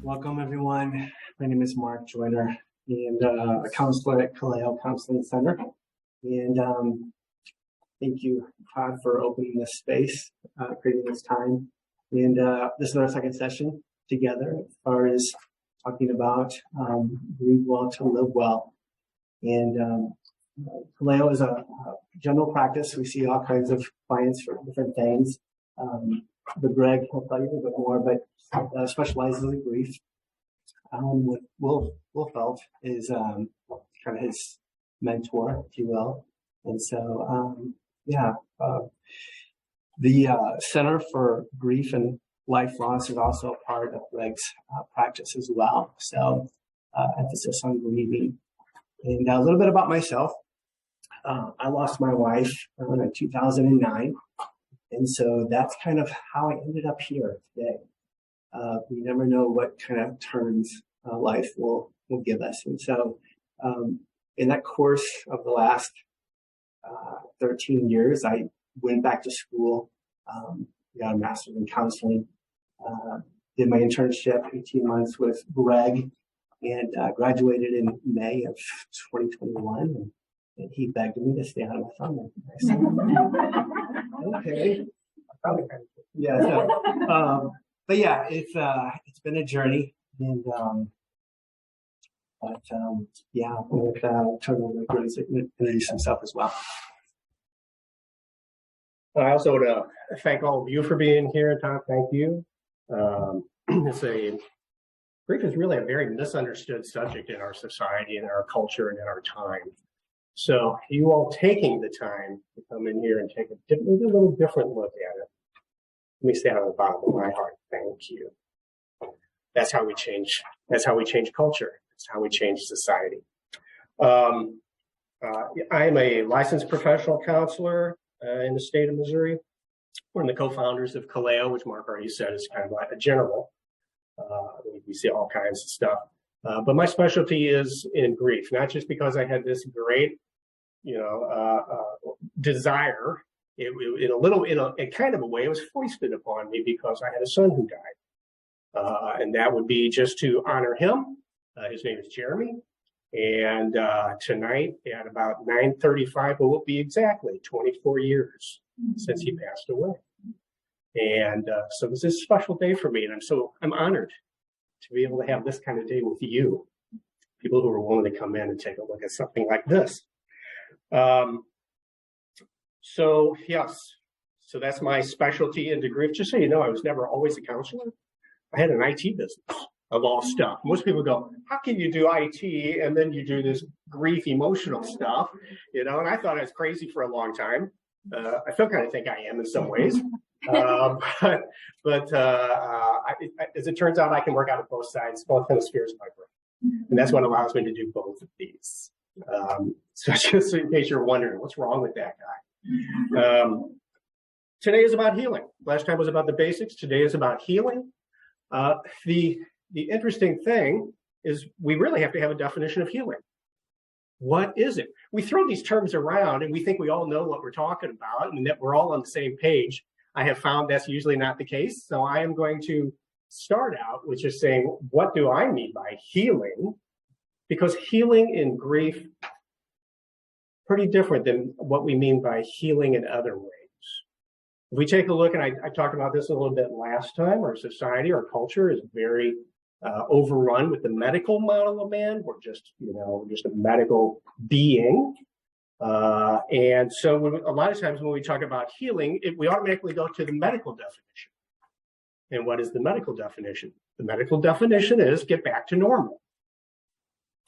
Welcome, everyone. My name is Mark Joyner, and a counselor at Kaleo Counseling Center. And thank you, Todd, for opening this space, creating this time. And this is our second session together as far as talking about grieve well to live well. And Kaleo is a general practice. We see all kinds of clients for different things. But Greg will tell you a little bit more, but specializes in grief. What Will Felt is kind of his mentor, if you will. And so, the Center for Grief and Life Loss is also a part of Greg's practice as well. So, emphasis on grieving. And a little bit about myself. I lost my wife in 2009. And so that's kind of how I ended up here today. We never know what kind of turns life will give us. And so in that course of the last 13 years, I went back to school, got a master's in counseling, did my internship 18 months with Greg, and graduated in May of 2021. And he begged me to stay on with him. I said, okay. Yeah. So, but yeah, it's been a journey, and yeah, with turn over to Greg to introduce himself as well. I also want to thank all of you for being here, Tom. Thank you. Grief is really a very misunderstood subject in our society, in our culture, and in our time. So you all taking the time to come in here and take maybe a little different look at it. Let me say out of the bottom of my heart, thank you. That's how we change. That's how we change culture. That's how we change society. I am a licensed professional counselor in the state of Missouri. One of the co-founders of Kaleo, which Mark already said is kind of like a general. We see all kinds of stuff. But my specialty is in grief, not just because I had this great, desire. In kind of a way, it was foisted upon me because I had a son who died. And that would be just to honor him. His name is Jeremy. And tonight at about 9:35, it will be exactly 24 years since he passed away. And so this is a special day for me. And I'm honored to be able to have this kind of day with you, people who are willing to come in and take a look at something like this. So that's my specialty into grief. Just so you know, I was never always a counselor. I had an IT business of all stuff. Most people go, how can you do IT and then you do this grief emotional stuff? And I thought I was crazy for a long time. I still kind of think I am in some ways. But as it turns out, I can work out of both sides, both hemispheres of my brain. And that's what allows me to do both of these. So just in case you're wondering, what's wrong with that guy? Today is about healing. Last time was about the basics. Today is about healing. The interesting thing is we really have to have a definition of healing. What is it? We throw these terms around and we think we all know what we're talking about and that we're all on the same page. I have found that's usually not the case. So I am going to start out with just saying, what do I mean by healing? Because healing in grief, pretty different than what we mean by healing in other ways. If we take a look, and I talked about this a little bit last time, our society, our culture is very overrun with the medical model of man. We're just a medical being. And so a lot of times when we talk about healing, we automatically go to the medical definition. And what is the medical definition? The medical definition is get back to normal.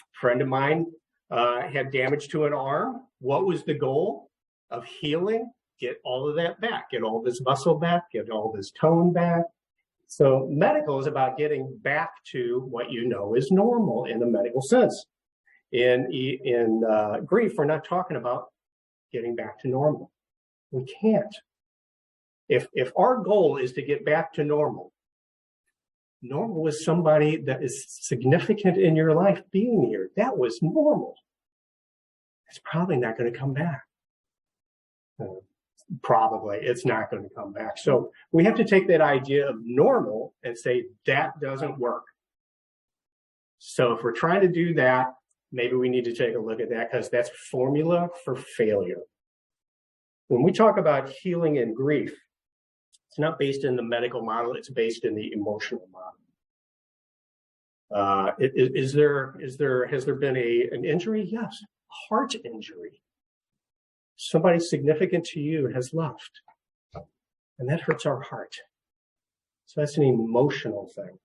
A friend of mine had damage to an arm. What was the goal of healing? Get all of that back, get all this muscle back, get all this tone back. So medical is about getting back to what you know is normal in a medical sense. In grief, we're not talking about getting back to normal. We can't. If our goal is to get back to normal, Normal was somebody that is significant in your life being here. That was normal. It's probably not going to come back. Probably it's not going to come back. So we have to take that idea of normal and say that doesn't work. So if we're trying to do that, maybe we need to take a look at that, because that's formula for failure. When we talk about healing and grief, it's not based in the medical model, it's based in the emotional model. Has there been an injury? Yes. Heart injury. Somebody significant to you has left, and that hurts our heart. So that's an emotional thing.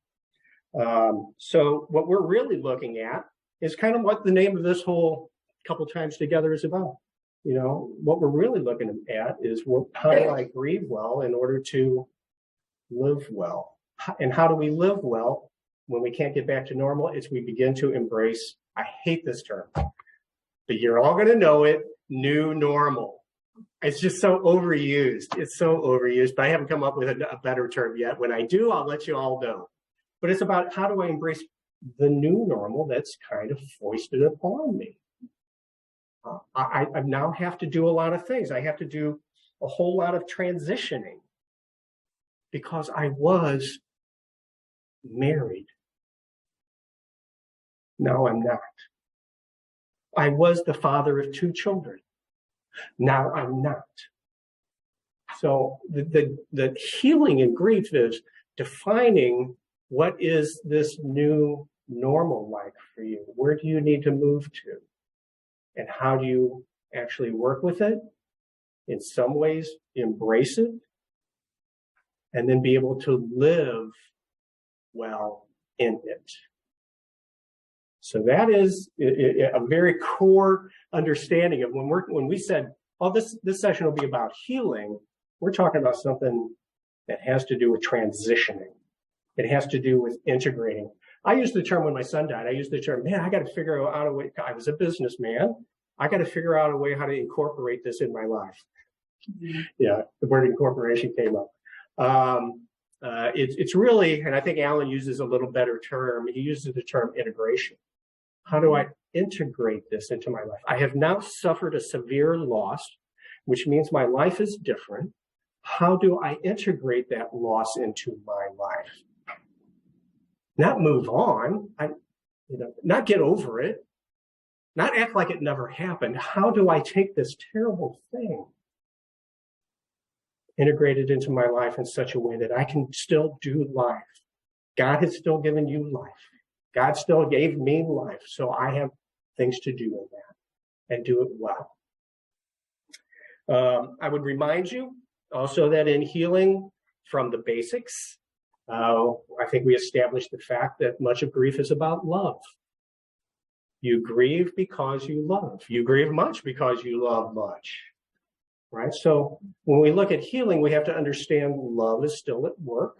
So what we're really looking at is kind of what the name of this whole couple times together is about. You know, what we're really looking at is how do I grieve well in order to live well? And how do we live well when we can't get back to normal? It's we begin to embrace, I hate this term, but you're all going to know it, new normal. It's just so overused. It's so overused, but I haven't come up with a better term yet. When I do, I'll let you all know. But it's about how do I embrace the new normal that's kind of foisted upon me. I now have to do a lot of things. I have to do a whole lot of transitioning because I was married. Now I'm not. I was the father of 2 children. Now I'm not. So the healing and grief is defining what is this new normal like for you? Where do you need to move to? And how do you actually work with it? In some ways, embrace it, and then be able to live well in it. So that is a very core understanding of when we said, oh, this session will be about healing, we're talking about something that has to do with transitioning. It has to do with integrating. I used the term when my son died, I used the term, man, I got to figure out a way. I was a businessman. I got to figure out a way how to incorporate this in my life. Yeah, the word incorporation came up. It's really, and I think Alan uses a little better term. He uses the term integration. How do I integrate this into my life? I have now suffered a severe loss, which means my life is different. How do I integrate that loss into my life? Not move on, not get over it, not act like it never happened. How do I take this terrible thing, integrate it into my life in such a way that I can still do life? God has still given you life. God still gave me life, so I have things to do in that and do it well. I would remind you also that in healing from the basics, I think we established the fact that much of grief is about love. You grieve because you love. You grieve much because you love much, right? So when we look at healing, we have to understand love is still at work.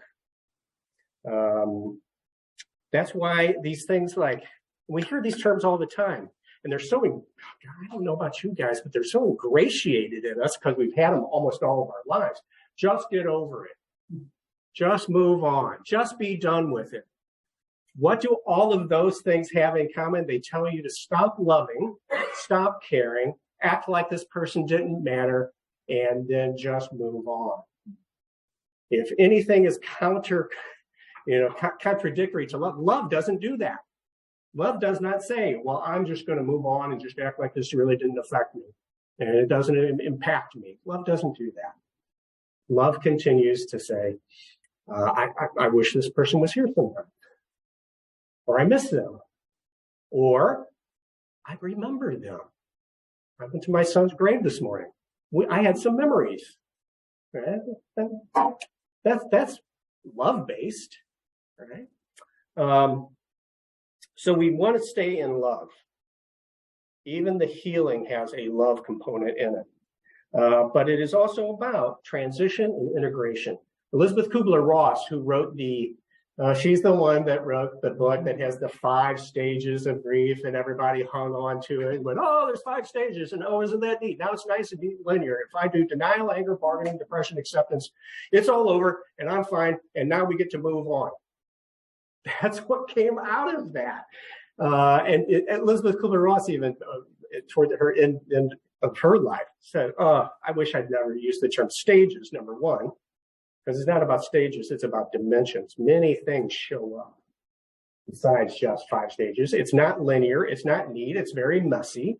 That's why these things like, we hear these terms all the time, and they're so, I don't know about you guys, but they're so ingratiated in us because we've had them almost all of our lives. Just get over it. Just move on. Just be done with it. What do all of those things have in common? They tell you to stop loving, stop caring, act like this person didn't matter, and then just move on. If anything is contradictory to love, love doesn't do that. Love does not say, well, I'm just going to move on and just act like this really didn't affect me and it doesn't impact me. Love doesn't do that. Love continues to say, I wish this person was here sometime, or I miss them, or I remember them. I went to my son's grave this morning. I had some memories. Right? That's love-based, right? So we want to stay in love. Even the healing has a love component in it. But it is also about transition and integration. Elizabeth Kubler-Ross, who wrote she's the one that wrote the book that has the 5 stages of grief, and everybody hung on to it and went, oh, there's 5 stages, and oh, isn't that neat? Now it's nice and neat, linear. If I do denial, anger, bargaining, depression, acceptance, it's all over, and I'm fine, and now we get to move on. That's what came out of that. And Elizabeth Kubler-Ross even toward her end of her life said, I wish I'd never used the term stages, number one, because it's not about stages, it's about dimensions. Many things show up besides just 5 stages. It's not linear, it's not neat, it's very messy.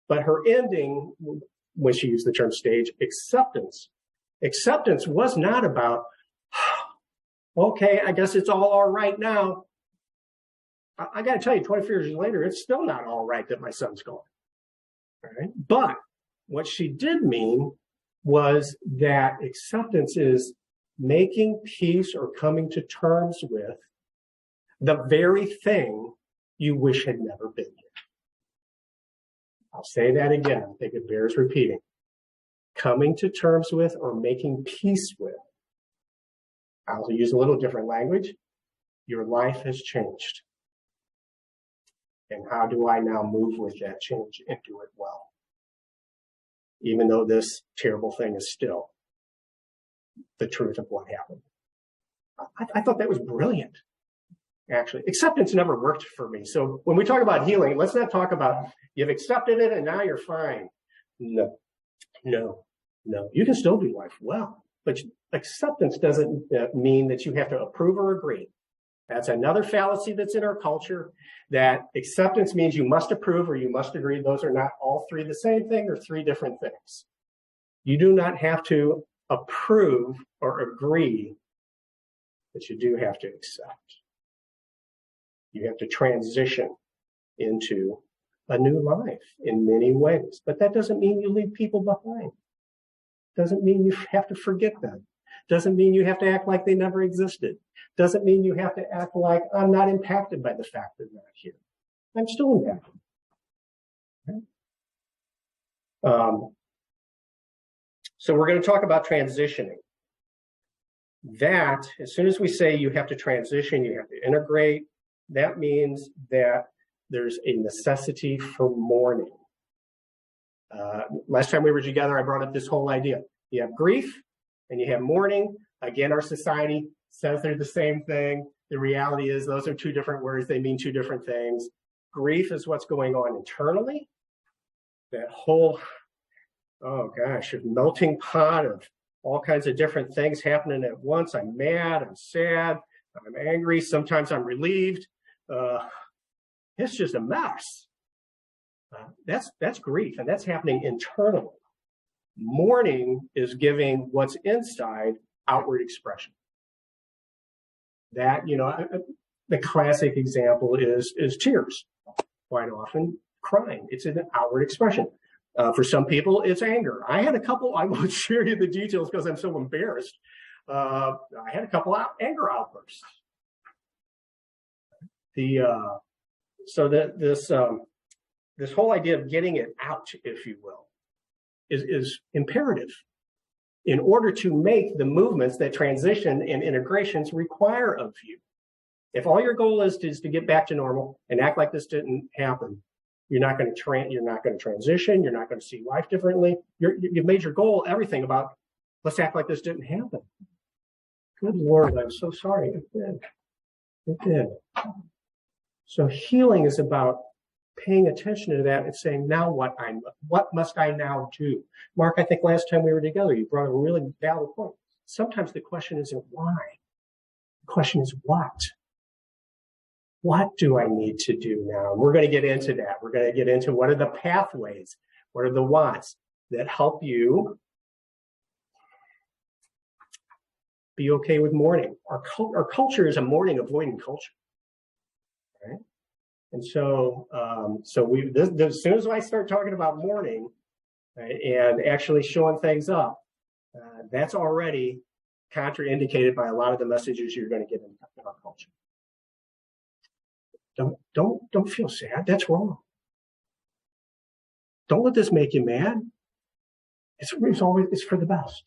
But her ending, when she used the term stage, acceptance. Acceptance was not about, okay, I guess it's all right now. I got to tell you, 24 years later, it's still not all right that my son's gone. All right? But what she did mean was that acceptance is making peace or coming to terms with the very thing you wish had never been here. I'll say that again. I think it bears repeating. Coming to terms with or making peace with. I'll use a little different language. Your life has changed. And how do I now move with that change and do it well? Even though this terrible thing is still the truth of what happened. I thought that was brilliant, actually. Acceptance never worked for me. So when we talk about healing, let's not talk about you've accepted it and now you're fine. No. You can still do life well. But acceptance doesn't mean that you have to approve or agree. That's another fallacy that's in our culture, that acceptance means you must approve or you must agree. Those are not all three the same thing. They're 3 different things. You do not have to approve or agree, but you do have to accept. You have to transition into a new life in many ways. But that doesn't mean you leave people behind. Doesn't mean you have to forget them. Doesn't mean you have to act like they never existed. Doesn't mean you have to act like I'm not impacted by the fact that they're not here. I'm still impacted. Okay? So we're going to talk about transitioning. That, as soon as we say you have to transition, you have to integrate, that means that there's a necessity for mourning. Last time we were together, I brought up this whole idea. You have grief and you have mourning. Again, our society says they're the same thing. The reality is those are 2 different words. They mean 2 different things. Grief is what's going on internally. That whole, melting pot of all kinds of different things happening at once. I'm mad, I'm sad, I'm angry. Sometimes I'm relieved. It's just a mess. That's grief, and that's happening internally. Mourning is giving what's inside outward expression. That, the classic example is tears. Quite often, crying. It's an outward expression. For some people, it's anger. I had a couple, I won't share you the details because I'm so embarrassed. I had a couple anger outbursts. This whole idea of getting it out, if you will, is imperative in order to make the movements that transition and integrations require of you. If all your goal is to get back to normal and act like this didn't happen, you're not going to transition. You're not going to see life differently. You've made your goal everything about let's act like this didn't happen. Good Lord, I'm so sorry. It did. So healing is about paying attention to that and saying, now what must I now do? Mark, I think last time we were together, you brought a really valid point. Sometimes the question isn't why. The question is what? What do I need to do now? We're going to get into that. We're going to get into what are the pathways, what are the whats that help you be okay with mourning. Our culture is a mourning avoiding culture. Right? And so, as soon as I start talking about mourning, right, and actually showing things up, that's already contraindicated by a lot of the messages you're going to get in our culture. Don't feel sad. That's wrong. Don't let this make you mad. It's for the best.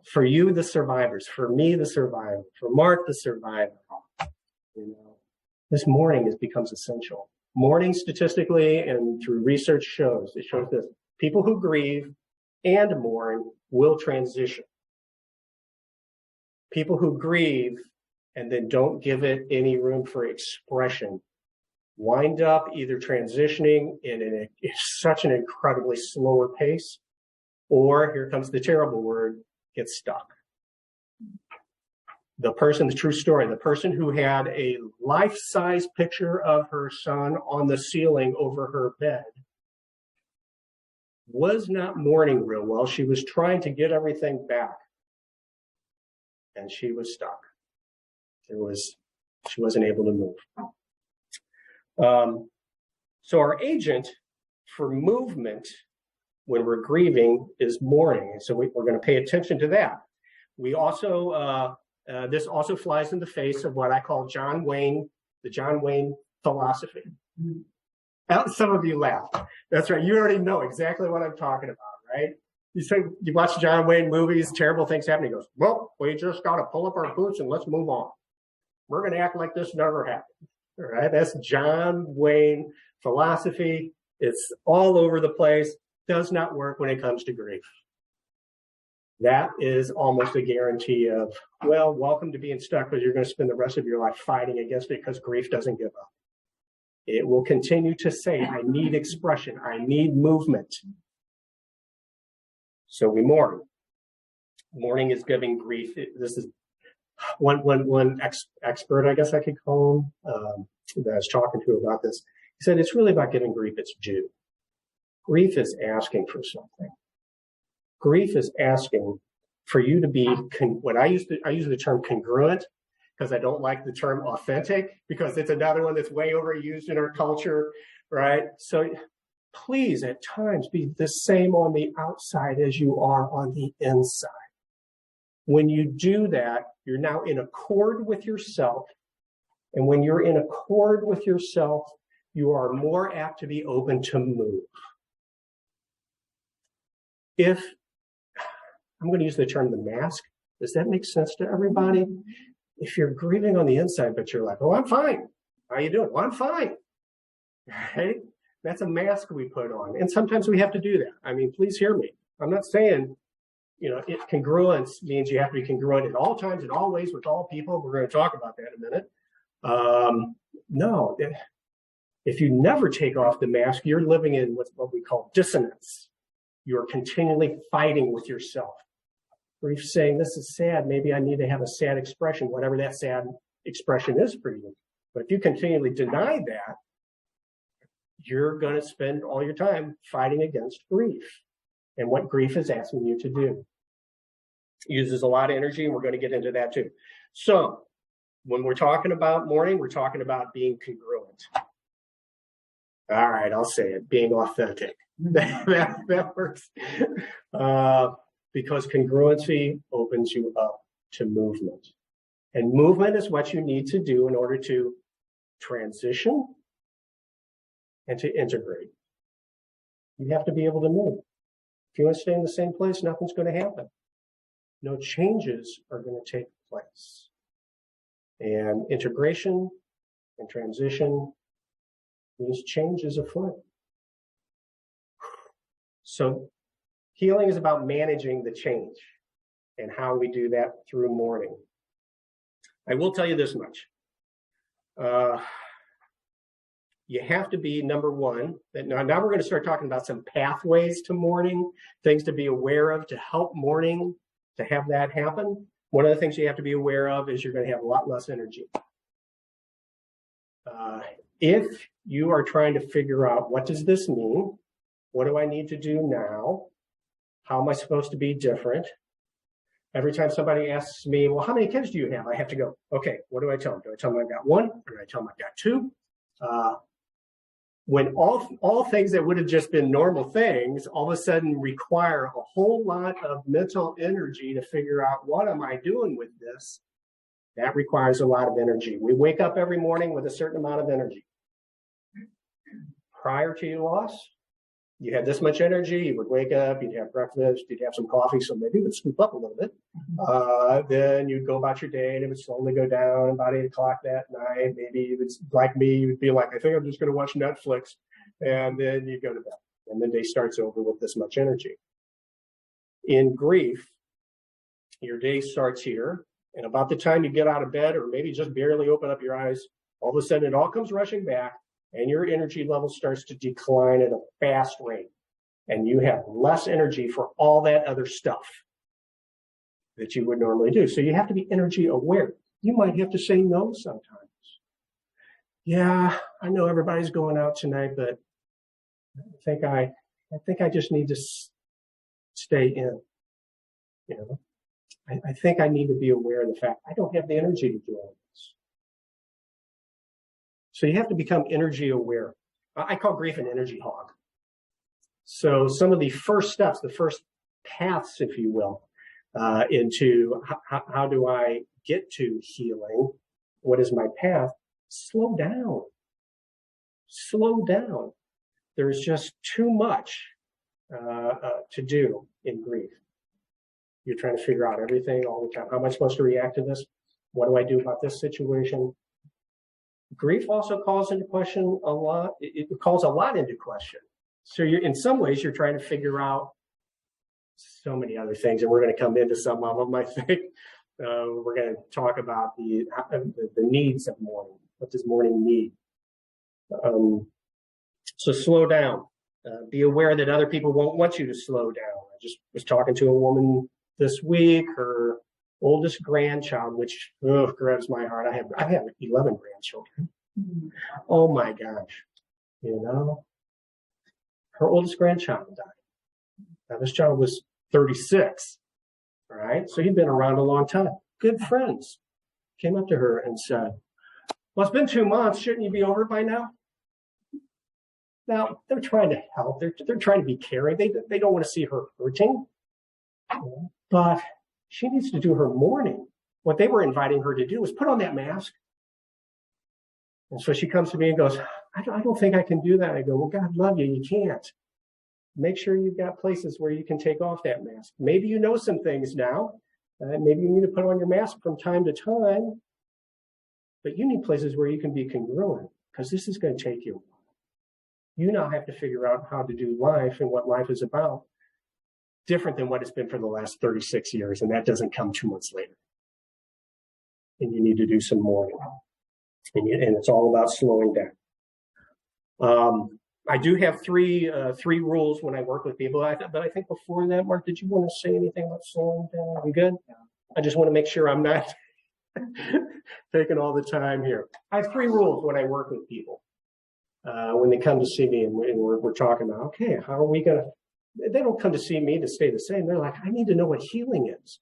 For you, the survivors, for me, the survivor, for Mark, the survivor. This mourning becomes essential. Mourning statistically and through research shows this. People who grieve and mourn will transition. People who grieve and then don't give it any room for expression wind up either transitioning in such an incredibly slower pace, or here comes the terrible word, get stuck. The true story, the person who had a life-size picture of her son on the ceiling over her bed was not mourning real well. She was trying to get everything back, and she was stuck. She wasn't able to move. So our agent for movement when we're grieving is mourning. So we're going to pay attention to that. We also, this also flies in the face of what I call the John Wayne philosophy. Some of you laugh. That's right. You already know exactly what I'm talking about, right? You watch John Wayne movies, terrible things happen. He goes, well, we just got to pull up our boots and let's move on. We're going to act like this never happened. All right. That's John Wayne philosophy. It's all over the place. Does not work when it comes to grief. That is almost a guarantee of, well, welcome to being stuck, because you're going to spend the rest of your life fighting against it, because grief doesn't give up. It will continue to say, I need expression. I need movement. So we mourn. Mourning is giving grief. This is one expert, I guess I could call him, that I was talking to about this. He said, it's really about giving grief its due. Grief is asking for something. Grief is asking for you to be, I use the term congruent, because I don't like the term authentic, because it's another one that's way overused in our culture, right? So please, at times, be the same on the outside as you are on the inside. When you do that, you're now in accord with yourself. And when you're in accord with yourself, you are more apt to be open to move. I'm going to use the term the mask. Does that make sense to everybody? If you're grieving on the inside, but you're like, oh, I'm fine. How you doing? Well, I'm fine. Right? That's a mask we put on. And sometimes we have to do that. I mean, please hear me. I'm not saying, congruence means you have to be congruent at all times, in all ways, with all people. We're going to talk about that in a minute. No, if you never take off the mask, you're living in what we call dissonance. You're continually fighting with yourself. Grief saying, this is sad. Maybe I need to have a sad expression, whatever that sad expression is for you. But if you continually deny that, you're going to spend all your time fighting against grief and what grief is asking you to do. It uses a lot of energy, and we're going to get into that too. So when we're talking about mourning, we're talking about being congruent. All right, I'll say it, being authentic. that works. Because congruency opens you up to movement. And movement is what you need to do in order to transition and to integrate. You have to be able to move. If you want to stay in the same place, nothing's going to happen. No changes are going to take place. And integration and transition means change is afoot. So healing is about managing the change and how we do that through mourning. I will tell you this much. You have to be, number one, that now we're going to start talking about some pathways to mourning, things to be aware of to help mourning, to have that happen. One of the things you have to be aware of is you're going to have a lot less energy. If you are trying to figure out, what does this mean? What do I need to do now? How am I supposed to be different? Every time somebody asks me, well, how many kids do you have? I have to go, okay, what do I tell them? Do I tell them I've got one? Or do I tell them I've got two? When all things that would have just been normal things all of a sudden require a whole lot of mental energy to figure out, what am I doing with this? That requires a lot of energy. We wake up every morning with a certain amount of energy. Prior to your loss, you had this much energy, you would wake up, you'd have breakfast, you'd have some coffee, so maybe it would scoop up a little bit. Then you'd go about your day, and it would slowly go down about 8 o'clock that night. Maybe it was like me, you'd be like, I think I'm just going to watch Netflix. And then you go to bed. And the day starts over with this much energy. In grief, your day starts here, And about the time you get out of bed, or maybe just barely open up your eyes, all of a sudden it all comes rushing back, and your energy level starts to decline at a fast rate. And you have less energy for all that other stuff that you would normally do. So you have to be energy aware. You might have to say no sometimes. Yeah, I know everybody's going out tonight, but I think I just need to stay in. You know, I think I need to be aware of the fact I don't have the energy to do all this. So you have to become energy aware. I call grief an energy hog. So some of the first steps, the first paths, if you will, into how do I get to healing? What is my path? Slow down. Slow down. There's just too much to do in grief. You're trying to figure out everything all the time. How am I supposed to react to this? What do I do about this situation? Grief also calls into question a lot. It calls a lot into question. So you're, in some ways, you're trying to figure out so many other things, and we're going to come into some of them, I think. We're going to talk about the needs of mourning. What does mourning need? So slow down. Be aware that other people won't want you to slow down. I just was talking to a woman this week, her oldest grandchild, which grabs my heart. I have 11 grandchildren. Oh my gosh. You know, her oldest grandchild died. Now this child was 36. All right. So he'd been around a long time. Good friends came up to her and said, well, it's been 2 months. Shouldn't you be over it by now? Now, they're trying to help. They're trying to be caring. They don't want to see her hurting. But she needs to do her mourning. What they were inviting her to do was put on that mask. And so she comes to me and goes, I don't think I can do that. I go, well, God love you. You can't. Make sure you've got places where you can take off that mask. Maybe you know some things now. Maybe you need to put on your mask from time to time. But you need places where you can be congruent, because this is going to take you a while. You now have to figure out how to do life and what life is about, different than what it's been for the last 36 years. And that doesn't come 2 months later. And you need to do some mourning. And it's all about slowing down. I do have three rules when I work with people. But I think before that, Mark, did you want to say anything about slowing down? I'm good? I just want to make sure I'm not taking all the time here. I have 3 rules when I work with people. When they come to see me and we're talking about, okay, how are we going to, they don't come to see me to stay the same. They're like, I need to know what healing is.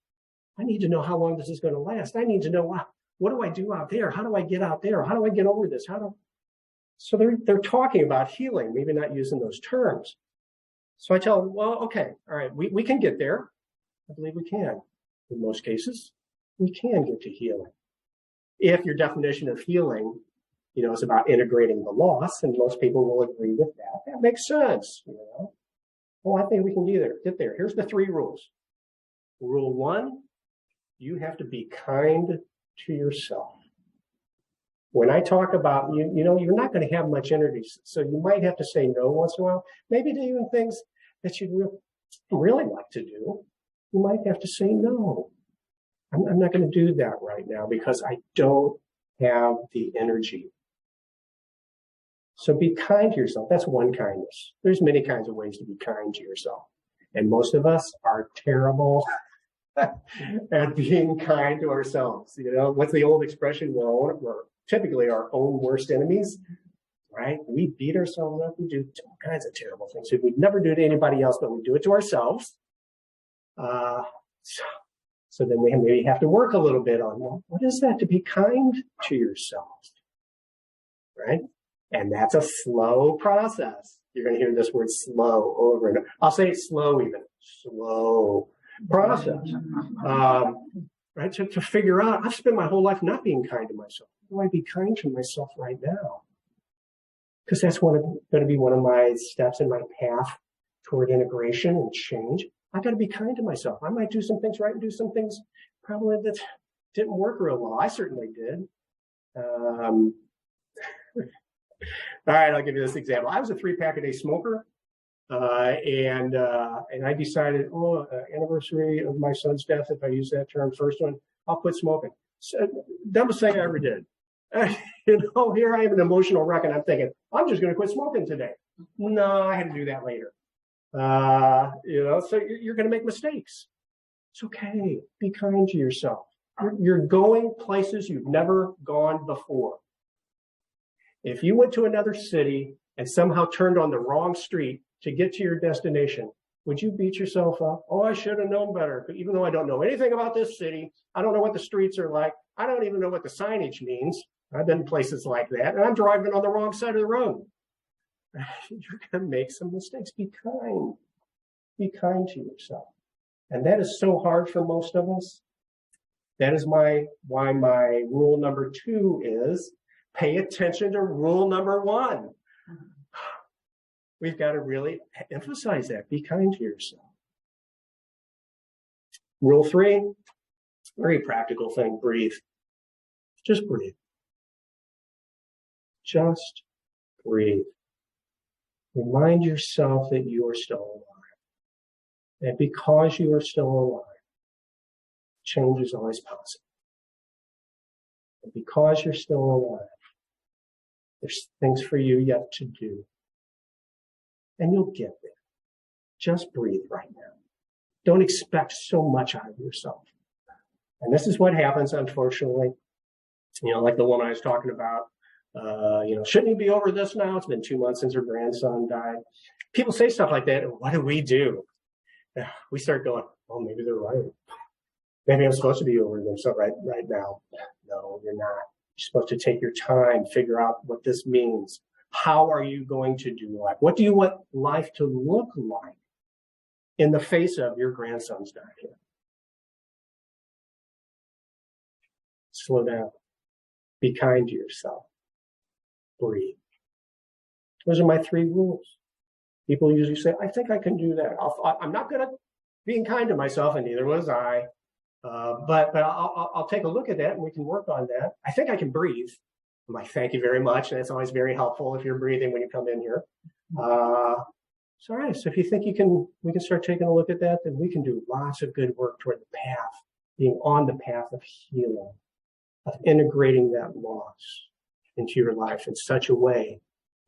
I need to know how long this is going to last. I need to know what do I do out there? How do I get out there? How do I get over this? So they're talking about healing, maybe not using those terms. So I tell them, well, okay, all right, we can get there. I believe we can. In most cases, we can get to healing. If your definition of healing, is about integrating the loss, and most people will agree with that. That makes sense, Well, I think we can get there. Here's the 3 rules. Rule 1, you have to be kind to yourself. When I talk about, you're not going to have much energy, so you might have to say no once in a while. Maybe to even things that you'd really like to do, you might have to say no. I'm not going to do that right now because I don't have the energy. So be kind to yourself. That's one kindness. There's many kinds of ways to be kind to yourself. And most of us are terrible at being kind to ourselves. What's the old expression? We're typically our own worst enemies, right? We beat ourselves up. We do all kinds of terrible things. We'd never do it to anybody else, but we do it to ourselves. So then we maybe have to work a little bit on, well, what is that to be kind to yourself, right? And that's a slow process. You're going to hear this word slow over and over. I'll say it slow even. Slow process. Right? To figure out, I've spent my whole life not being kind to myself. How do I be kind to myself right now? Because that's going to be one of my steps in my path toward integration and change. I've got to be kind to myself. I might do some things right and do some things probably that didn't work real well. I certainly did. All right, I'll give you this example. I was a 3-pack-a-day smoker, and I decided, anniversary of my son's death, if I use that term, first one, I'll quit smoking. So, dumbest thing I ever did. Here I have an emotional wreck, and I'm thinking, I'm just going to quit smoking today. No, I had to do that later. So you're going to make mistakes. It's okay. Be kind to yourself. You're going places you've never gone before. If you went to another city and somehow turned on the wrong street to get to your destination, would you beat yourself up? Oh, I should have known better. Even though I don't know anything about this city, I don't know what the streets are like. I don't even know what the signage means. I've been in places like that, and I'm driving on the wrong side of the road. You're going to make some mistakes. Be kind. Be kind to yourself. And that is so hard for most of us. That is why my rule number 2 is pay attention to rule number 1. We've got to really emphasize that. Be kind to yourself. Rule 3, very practical thing, breathe. Just breathe. Just breathe. Remind yourself that you are still alive. And because you are still alive, change is always possible. And because you're still alive, there's things for you yet to do. And you'll get there. Just breathe right now. Don't expect so much out of yourself. And this is what happens, unfortunately. Like the woman I was talking about, shouldn't he be over this now? It's been 2 months since her grandson died. People say stuff like that. What do? We start going, oh, maybe they're right. Maybe I'm supposed to be over them so right now. No, you're not. You're supposed to take your time, figure out what this means. How are you going to do life? What do you want life to look like in the face of your grandson's dying? Slow down. Be kind to yourself. Breathe. Those are my 3 rules. People usually say, I think I can do that. I'm not good at being kind to myself, and neither was I. But I'll take a look at that, and we can work on that. I think I can breathe. I'm like, thank you very much. And that's always very helpful if you're breathing when you come in here. All right. So if you think we can start taking a look at that, then we can do lots of good work toward the path, being on the path of healing, of integrating that loss into your life in such a way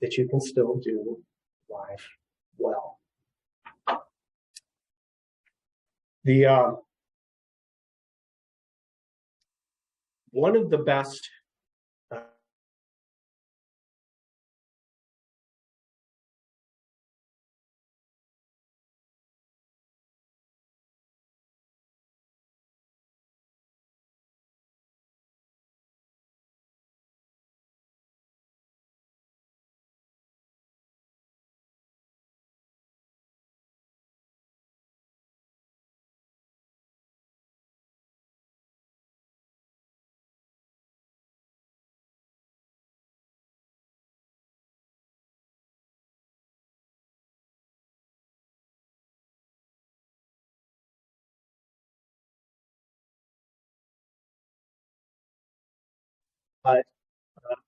that you can still do life well. One of the best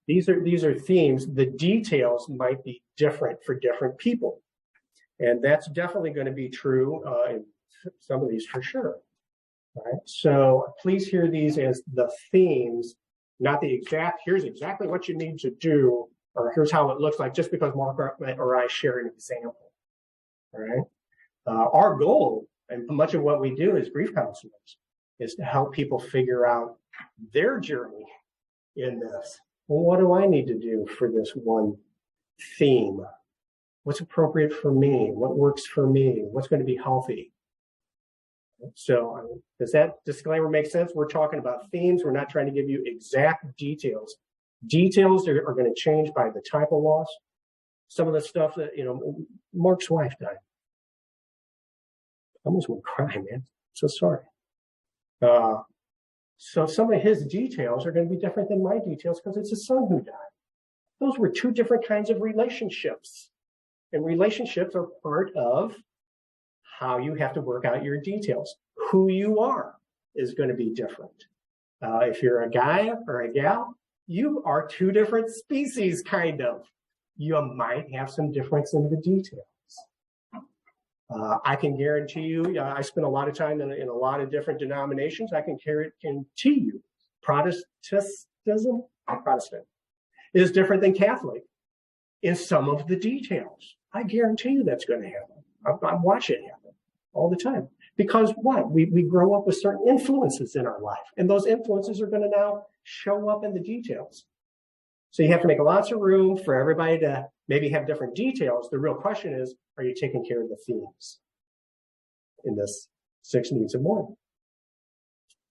these are themes. The details might be different for different people. And that's definitely going to be true in some of these for sure. Right? So please hear these as the themes, not the exact, here's exactly what you need to do, or here's how it looks like, just because Mark or I share an example. All right? Our goal, and much of what we do as grief counselors, is to help people figure out their journey in this. Well, what do I need to do for this one theme? What's appropriate for me? What works for me? What's going to be healthy? So does that disclaimer make sense? We're talking about themes. We're not trying to give you exact details. Details are going to change by the type of loss. Some of the stuff that, Mark's wife died. I almost want to cry, man. So sorry. So some of his details are going to be different than my details because it's his son who died. Those were 2 different kinds of relationships. And relationships are part of how you have to work out your details. Who you are is going to be different. If you're a guy or a gal, you are 2 different species, kind of. You might have some difference in the details. I can guarantee you, I spent a lot of time in a lot of different denominations. I can guarantee you, Protestantism, Protestant, is different than Catholic in some of the details. I guarantee you that's going to happen. I'm watching it happen all the time. Because what? We grow up with certain influences in our life, and those influences are going to now show up in the details. So you have to make lots of room for everybody to maybe have different details. The real question is, are you taking care of the themes in this 6 needs of mourning?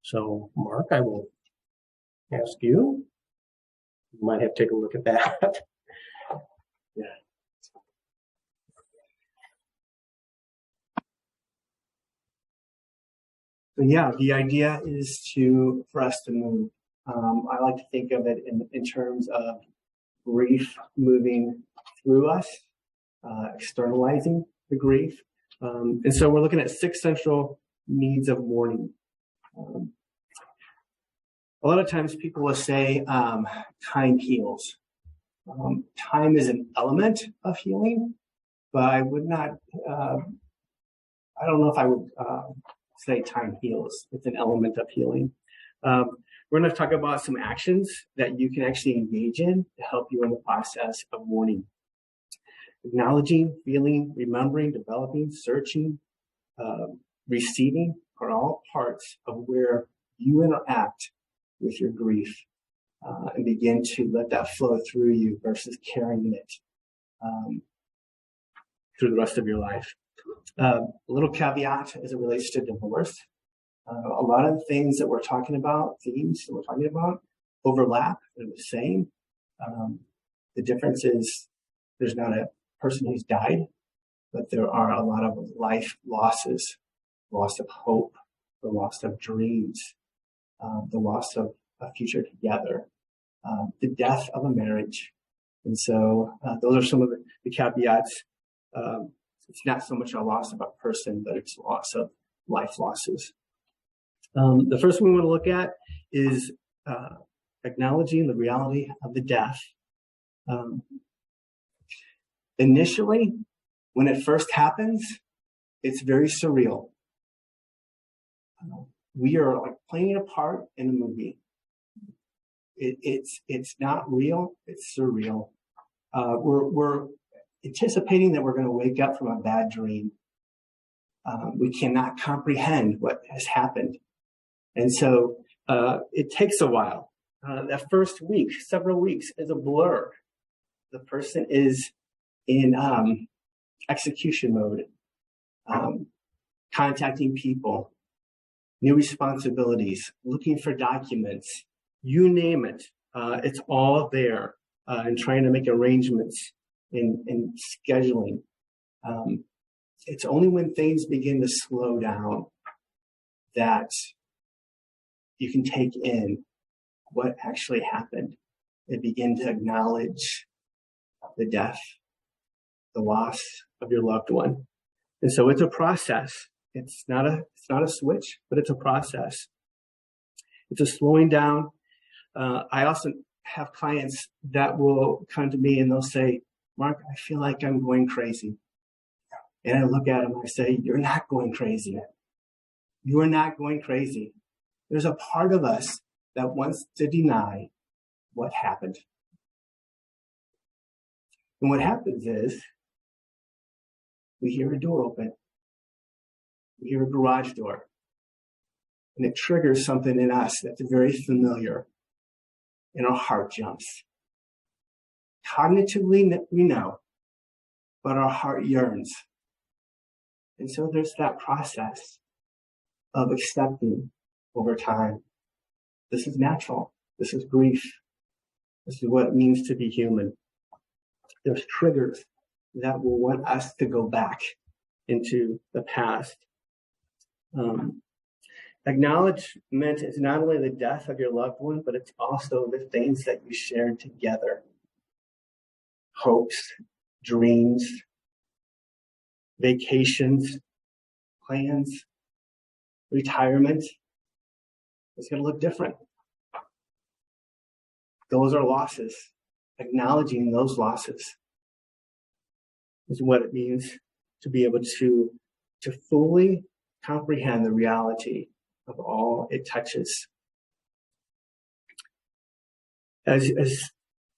So, Mark, I will ask you. You might have to take a look at that. Yeah. So yeah, the idea is for us to move. I like to think of it in terms of grief moving through us, externalizing the grief. And so we're looking at 6 central needs of mourning. A lot of times people will say time heals. Time is an element of healing, but I would not, I don't know if I would say time heals. It's an element of healing. We're going to talk about some actions that you can actually engage in to help you in the process of mourning. Acknowledging, feeling, remembering, developing, searching, receiving are all parts of where you interact with your grief and begin to let that flow through you versus carrying it through the rest of your life. A little caveat as it relates to divorce. A lot of the things that we're talking about, themes that we're talking about, overlap. They're the same. The difference is there's not a person who's died, but there are a lot of life losses, loss of hope, the loss of dreams, the loss of a future together, the death of a marriage. And so those are some of the caveats. It's not so much a loss of a person, but it's a loss of life losses. The first one we want to look at is acknowledging the reality of the death. Initially, when it first happens, it's very surreal. We are like playing a part in a movie. It's not real. It's surreal. We're anticipating that we're going to wake up from a bad dream. We cannot comprehend what has happened. And so it takes a while. That first week, several weeks, is a blur. The person is in execution mode, contacting people, new responsibilities, looking for documents, you name it. It's all there, and trying to make arrangements in scheduling. It's only when things begin to slow down that you can take in what actually happened and begin to acknowledge the death, the loss of your loved one. And so it's a process. It's not a switch, but it's a process. It's a slowing down. I also have clients that will come to me and they'll say, Mark, I feel like I'm going crazy. And I look at them and I say, you're not going crazy. You are not going crazy. There's a part of us that wants to deny what happened. And what happens is we hear a door open. We hear a garage door. And it triggers something in us that's very familiar. And our heart jumps. Cognitively, we know, but our heart yearns. And so there's that process of accepting over time. This is natural. This is grief. This is what it means to be human. There's triggers that will want us to go back into the past. Acknowledgement is not only the death of your loved one, but it's also the things that you shared together. Hopes, dreams, vacations, plans, retirement. It's going to look different. Those are losses. Acknowledging those losses is what it means to be able to to fully comprehend the reality of all it touches. As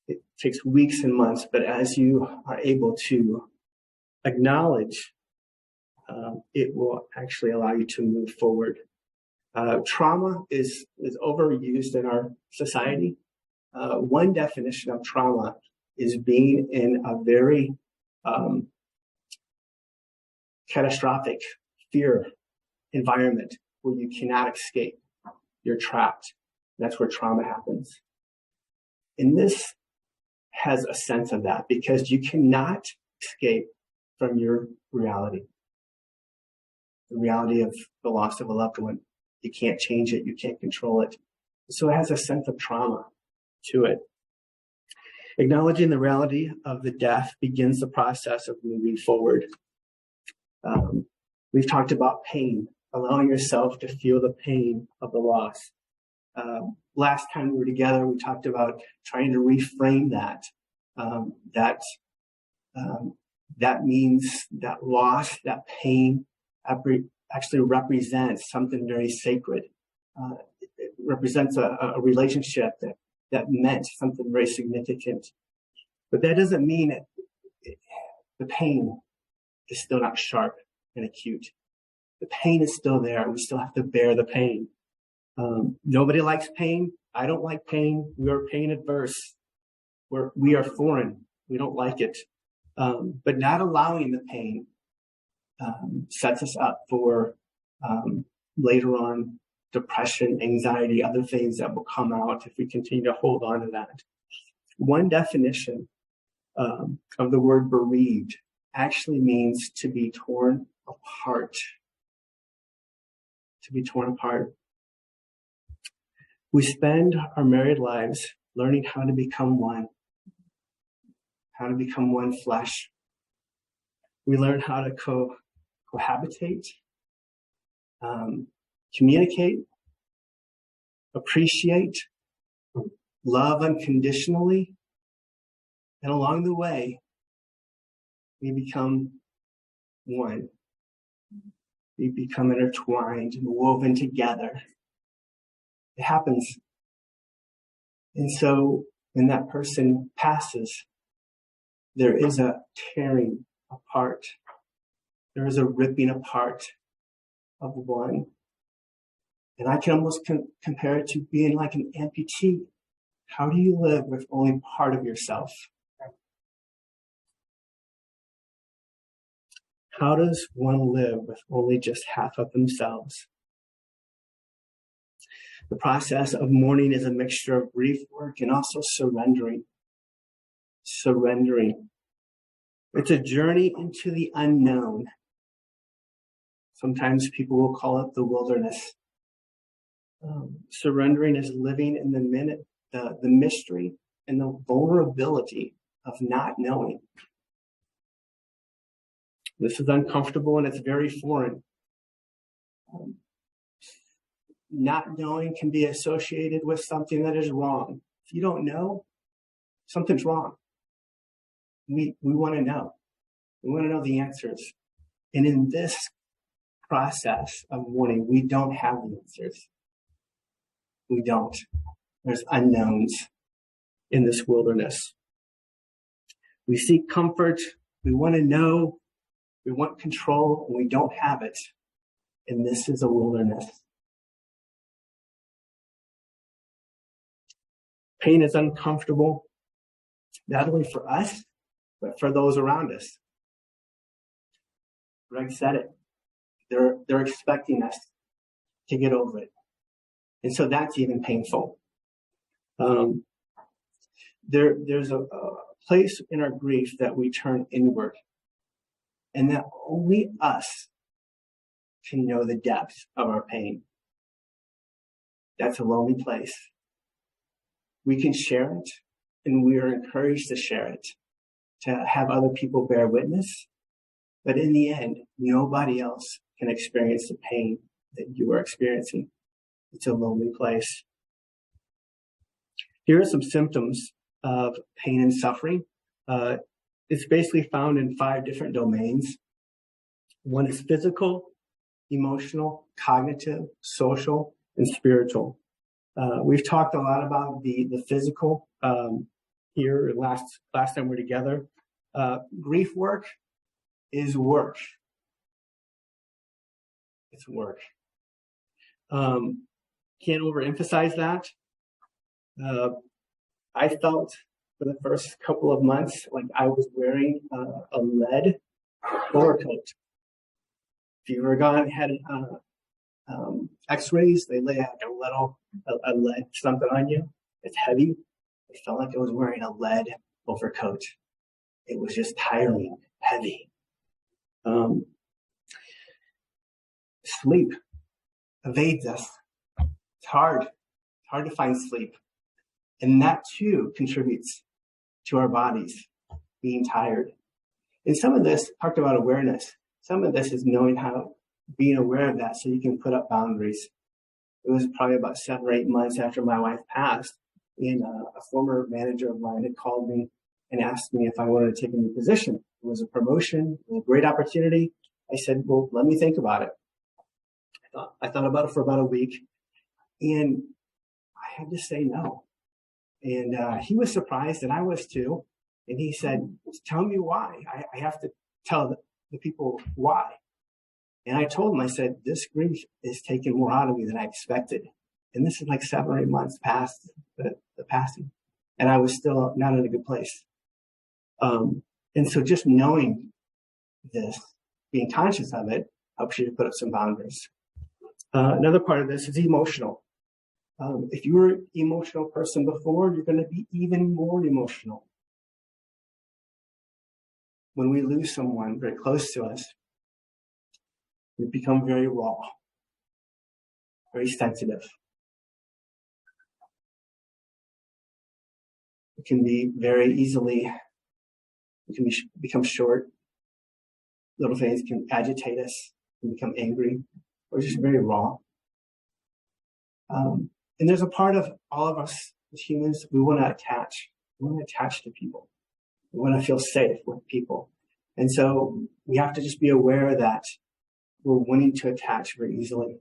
it takes weeks and months, but as you are able to acknowledge, it will actually allow you to move forward. Trauma is overused in our society. One definition of trauma is being in a very catastrophic fear environment where you cannot escape. You're trapped. That's where trauma happens. And this has a sense of that because you cannot escape from your reality. The reality of the loss of a loved one. You can't change it. You can't control it. So it has a sense of trauma to it. Acknowledging the reality of the death begins the process of moving forward. We've talked about pain, allowing yourself to feel the pain of the loss. Last time we were together, we talked about trying to reframe that. That means that loss, that pain, actually represents something very sacred. It represents a relationship that meant something very significant. But that doesn't mean the pain is still not sharp and acute. The pain is still there. We still have to bear the pain. Nobody likes pain. I don't like pain. We are pain adverse. We are foreign. We don't like it. But not allowing the pain sets us up for later on depression, anxiety, other things that will come out if we continue to hold on to that. One definition of the word bereaved actually means to be torn apart. To be torn apart. We spend our married lives learning how to become one flesh. We learn how to cohabitate, communicate, appreciate, love unconditionally, and along the way, we become one. We become intertwined and woven together. It happens. And so when that person passes, there is a tearing apart. There is a ripping apart of one. And I can almost compare it to being like an amputee. How do you live with only part of yourself? How does one live with only just half of themselves? The process of mourning is a mixture of grief work and also surrendering. Surrendering. It's a journey into the unknown. Sometimes people will call it the wilderness. Surrendering is living in the mystery and the vulnerability of not knowing. This is uncomfortable and it's very foreign. Not knowing can be associated with something that is wrong. If you don't know, something's wrong. We want to know. We want to know the answers. And in this process of mourning, we don't have the answers. We don't. There's unknowns in this wilderness. We seek comfort. We want to know. We want control, and we don't have it. And this is a wilderness. Pain is uncomfortable, not only for us, but for those around us. Greg said it. They're expecting us to get over it. And so that's even painful. There's a place in our grief that we turn inward, and that only us can know the depth of our pain. That's a lonely place. We can share it, and we are encouraged to share it, to have other people bear witness. But in the end, nobody else can experience the pain that you are experiencing. It's a lonely place. Here are some symptoms of pain and suffering. It's basically found in 5 different domains. One is physical, emotional, cognitive, social, and spiritual. We've talked a lot about the physical here last time we're together. Grief work is work. It's work. Can't overemphasize that. I felt for the first couple of months like I was wearing a lead overcoat. If you've ever gone and had X-rays, they lay out a lead something on you. It's heavy. It felt like I was wearing a lead overcoat. It was just tiring, heavy. Sleep evades us. It's hard. It's hard to find sleep. And that too contributes to our bodies being tired. And some of this, talked about awareness, some of this is knowing how, being aware of that so you can put up boundaries. It was probably about 7 or 8 months after my wife passed, and a former manager of mine had called me and asked me if I wanted to take a new position. It was a promotion, it was a great opportunity. I said, well, let me think about it. I thought about it for about a week, and I had to say no. And he was surprised, and I was too. And he said, tell me why. I have to tell the people why. And I told him, I said, this grief is taking more out of me than I expected. And this is like 7 or 8 months past the passing. And I was still not in a good place. And so just knowing this, being conscious of it, helps you to put up some boundaries. Another part of this is emotional. If you were an emotional person before, you're going to be even more emotional. When we lose someone very close to us, we become very raw, very sensitive. It can be very easily, become short. Little things can agitate us, can become angry, or just very raw. And there's a part of all of us as humans, we want to attach. We want to attach to people. We want to feel safe with people. And so we have to just be aware that we're wanting to attach very easily.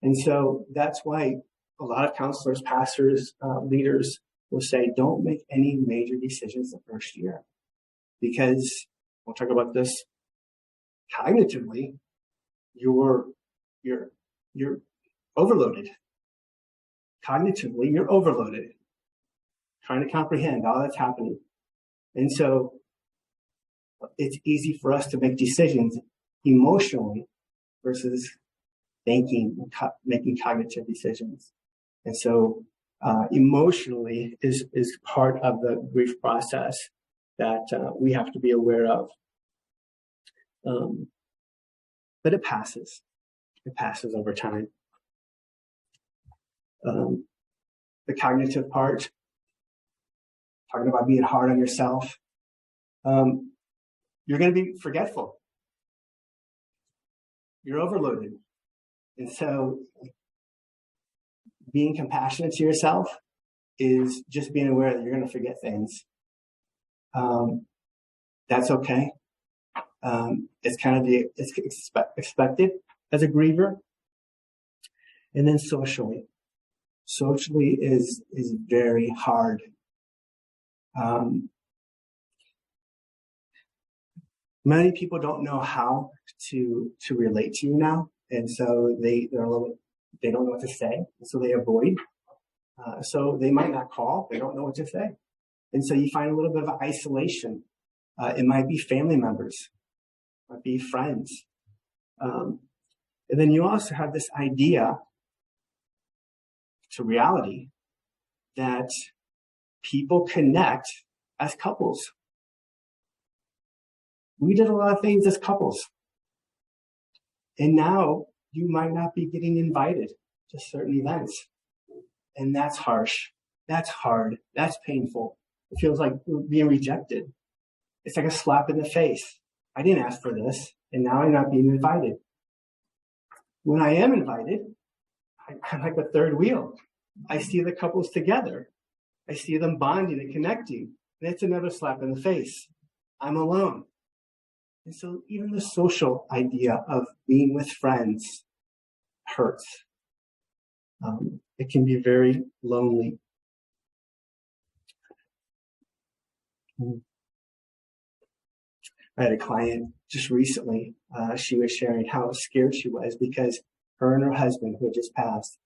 And so that's why a lot of counselors, pastors, leaders will say, don't make any major decisions the first year. Because we'll talk about this cognitively, you're overloaded. Cognitively, you're overloaded, trying to comprehend all that's happening. And so it's easy for us to make decisions emotionally versus thinking, making cognitive decisions. And so emotionally is part of the grief process that we have to be aware of. But it passes. It passes over time. The cognitive part, talking about being hard on yourself, you're going to be forgetful. You're overloaded. And so being compassionate to yourself is just being aware that you're going to forget things. That's okay. It's kind of it's expected as a griever. And then socially. Socially is very hard. Many people don't know how to relate to you now, and so they don't know what to say, and so they avoid. So they might not call; they don't know what to say, and so you find a little bit of isolation. It might be family members, it might be friends, and then you also have this idea. To reality that people connect as couples. We did a lot of things as couples. And now you might not be getting invited to certain events. And that's harsh. That's hard. That's painful. It feels like we're being rejected. It's like a slap in the face. I didn't ask for this, and now I'm not being invited. When I am invited, I'm like a third wheel. I see the couples together. I see them bonding and connecting. And it's another slap in the face. I'm alone. And so even the social idea of being with friends hurts. It can be very lonely. I had a client just recently. She was sharing how scared she was because her and her husband, who had just passed,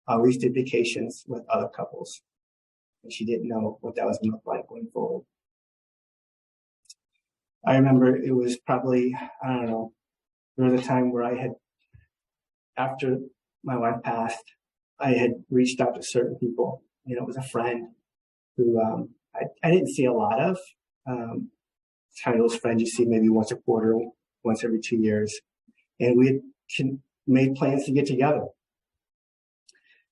always did vacations with other couples. And she didn't know what that was going to look like going forward. I remember it was probably, I don't know, there was a time where I had, after my wife passed, I had reached out to certain people. You know, it was a friend who I didn't see a lot of. It's kind of those friends you see maybe once a quarter, once every 2 years. And we had made plans to get together.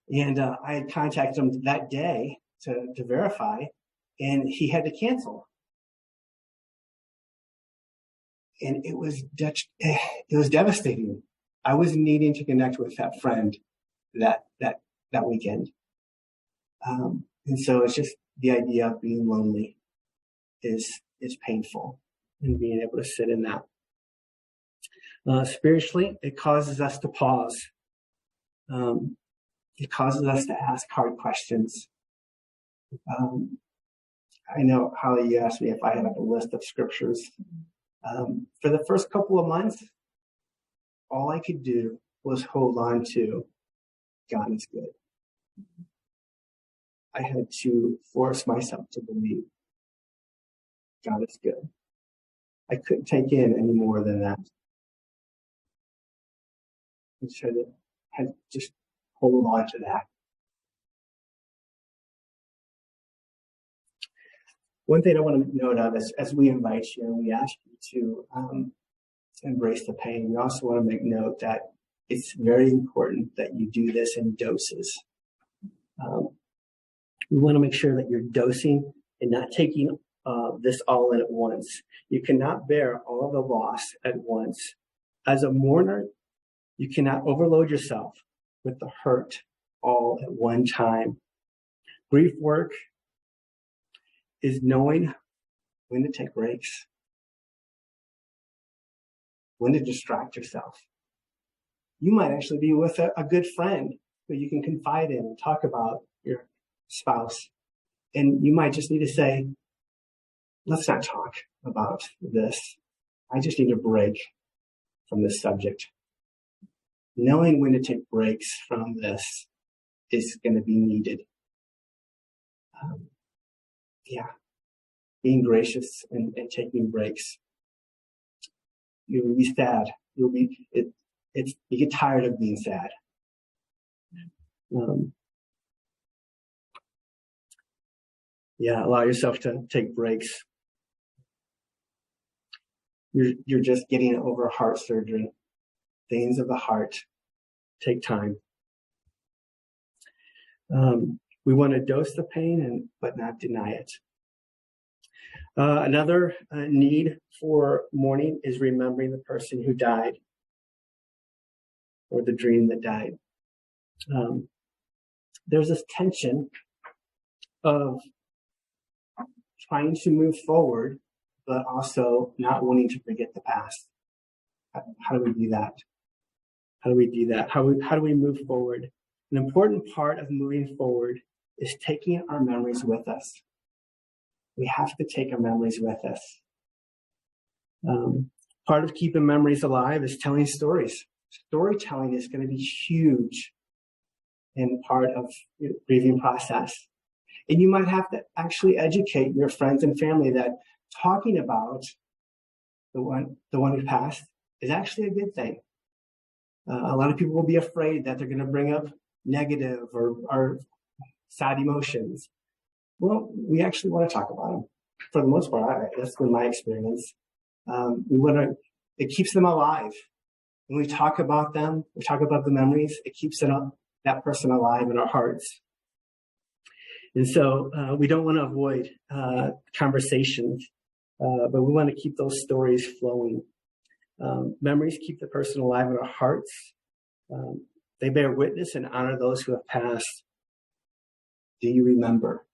And I had contacted him that day to verify, and he had to cancel. And it was devastating. I was needing to connect with that friend that weekend. And so it's just the idea of being lonely is painful, and being able to sit in that. Spiritually, it causes us to pause. It causes us to ask hard questions. I know, Holly, you asked me if I had a list of scriptures. For the first couple of months, all I could do was hold on to God is good. I had to force myself to believe God is good. I couldn't take in any more than that. And so I had to just hold on to that. One thing I want to note of is, as we invite you and we ask you to embrace the pain, we also want to make note that it's very important that you do this in doses. We want to make sure that you're dosing and not taking this all in at once. You cannot bear all of the loss at once. As a mourner, you cannot overload yourself with the hurt all at one time. Grief work is knowing when to take breaks, when to distract yourself. You might actually be with a good friend who you can confide in and talk about your spouse. And you might just need to say, let's not talk about this. I just need a break from this subject. Knowing when to take breaks from this is going to be needed. Being gracious and taking breaks. You'll be sad. You get tired of being sad. Allow yourself to take breaks. You're just getting over heart surgery. Things of the heart take time. We want to dose the pain, but not deny it. Another need for mourning is remembering the person who died or the dream that died. There's this tension of trying to move forward, but also not wanting to forget the past. How do we do that? How do we move forward? An important part of moving forward is taking our memories with us. We have to take our memories with us. Part of keeping memories alive is telling stories. Storytelling is going to be huge in part of your grieving process. And you might have to actually educate your friends and family that talking about the one who passed is actually a good thing. A lot of people will be afraid that they're going to bring up negative or sad emotions. Well, we actually want to talk about them. For the most part, that's been my experience. It keeps them alive. When we talk about them, we talk about the memories, it keeps that person alive in our hearts. And so we don't want to avoid conversations, but we want to keep those stories flowing. Memories keep the person alive in our hearts. They bear witness and honor those who have passed. Do you remember?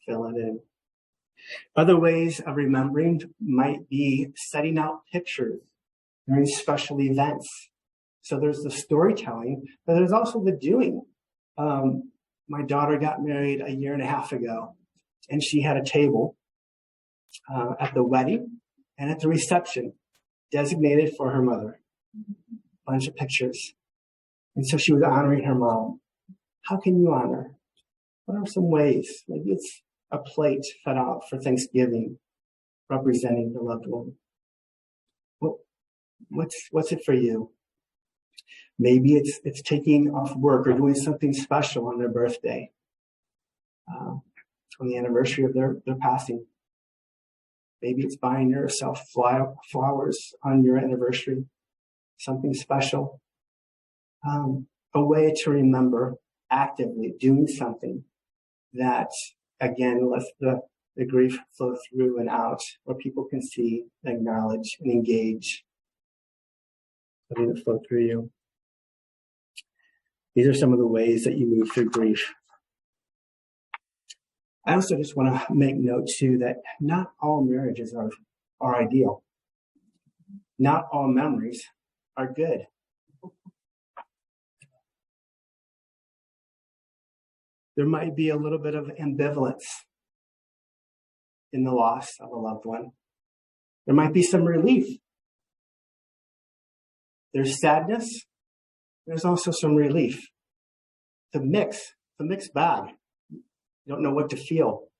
Fill it in. Other ways of remembering might be setting out pictures during special events. So there's the storytelling, but there's also the doing. My daughter got married a year and a half ago, and she had a table at the wedding and at the reception designated for her mother. A bunch of pictures. And so she was honoring her mom. How can you honor? What are some ways? Maybe it's a plate set out for Thanksgiving representing the loved one. What's it for you? Maybe it's taking off work or doing something special on their birthday, on the anniversary of their passing. Maybe it's buying yourself flowers on your anniversary, something special. A way to remember actively doing something that, again, lets the grief flow through and out, where people can see, acknowledge, and engage, letting it flow through you. These are some of the ways that you move through grief. I also just want to make note, too, that not all marriages are ideal. Not all memories are good. There might be a little bit of ambivalence in the loss of a loved one. There might be some relief. There's sadness. There's also some relief. The mixed bag. You don't know what to feel.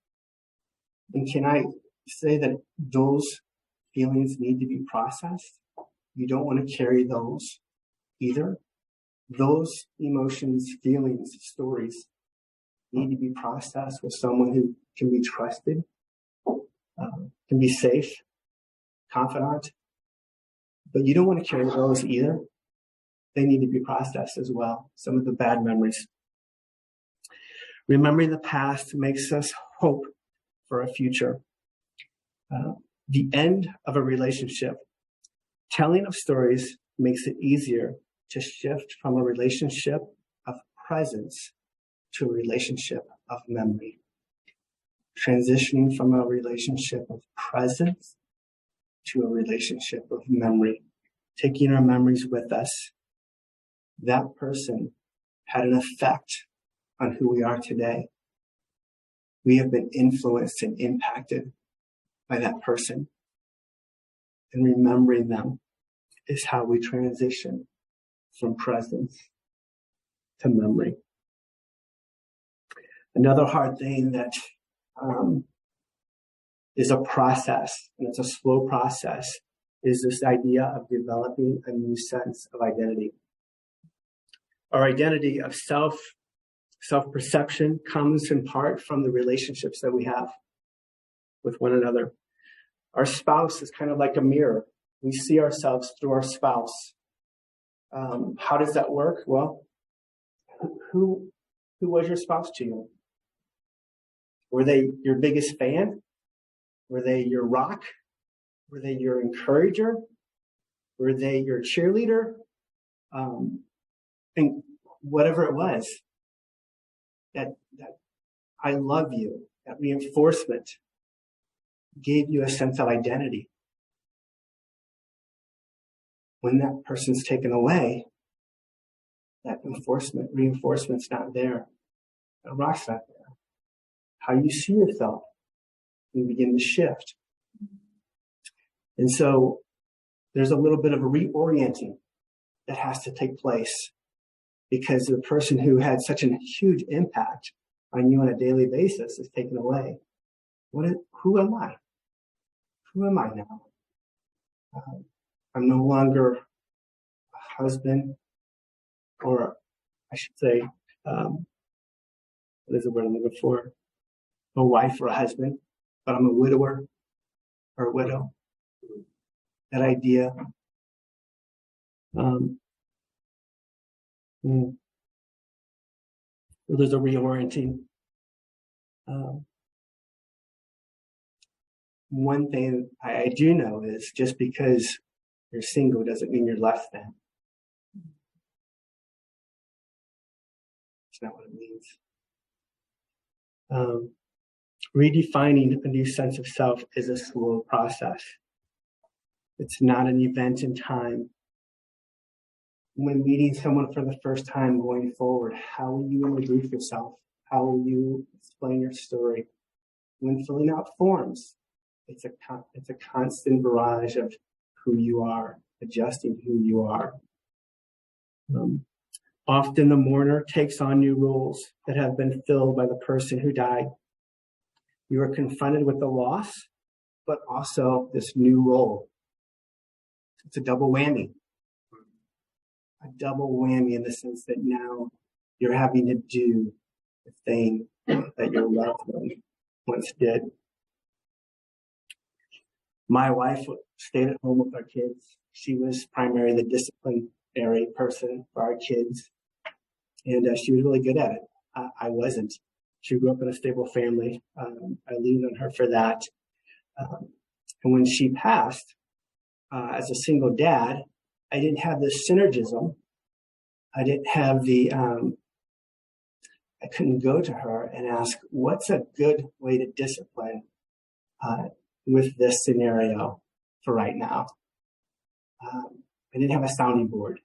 And can I say that those feelings need to be processed? You don't want to carry those either. Those emotions, feelings, stories need to be processed with someone who can be trusted, can be safe, confidant. But you don't want to carry those either. They need to be processed as well. Some of the bad memories. Remembering the past makes us hope for a future. The end of a relationship. Telling of stories makes it easier to shift from a relationship of presence to a relationship of memory. Transitioning from a relationship of presence to a relationship of memory. Taking our memories with us. That person had an effect on who we are today. We have been influenced and impacted by that person. And remembering them is how we transition from presence to memory. Another hard thing that is a process, and it's a slow process, is this idea of developing a new sense of identity. Our identity of self-perception comes in part from the relationships that we have with one another. Our spouse is kind of like a mirror. We see ourselves through our spouse. How does that work? Well, who was your spouse to you? Were they your biggest fan? Were they your rock? Were they your encourager? Were they your cheerleader? And whatever it was, that I love you, that reinforcement gave you a sense of identity. When that person's taken away, that reinforcement's not there. That rock's not there. How you see yourself will begin to shift. And so there's a little bit of a reorienting that has to take place, because the person who had such a huge impact on you on a daily basis is taken away. Who am I? Who am I now? I'm no longer a husband, or I should say, what is the word I'm looking for? A wife or a husband, but I'm a widower or a widow. That idea. So there's a reorienting. One thing I do know is just because you're single doesn't mean you're less than. It's not what it means. Redefining a new sense of self is a slow process. It's not an event in time. When meeting someone for the first time going forward, how will you introduce yourself? How will you explain your story? When filling out forms, it's a constant barrage of who you are, adjusting who you are. Often the mourner takes on new roles that have been filled by the person who died. You are confronted with the loss, but also this new role. It's a double whammy. A double whammy in the sense that now you're having to do the thing that your loved one once did. My wife stayed at home with our kids. She was primarily the disciplinary person for our kids, and she was really good at it. I wasn't. She grew up in a stable family. I leaned on her for that. And when she passed, as a single dad, I didn't have the synergism. I didn't have the, I couldn't go to her and ask, what's a good way to discipline with this scenario for right now? I didn't have a sounding board.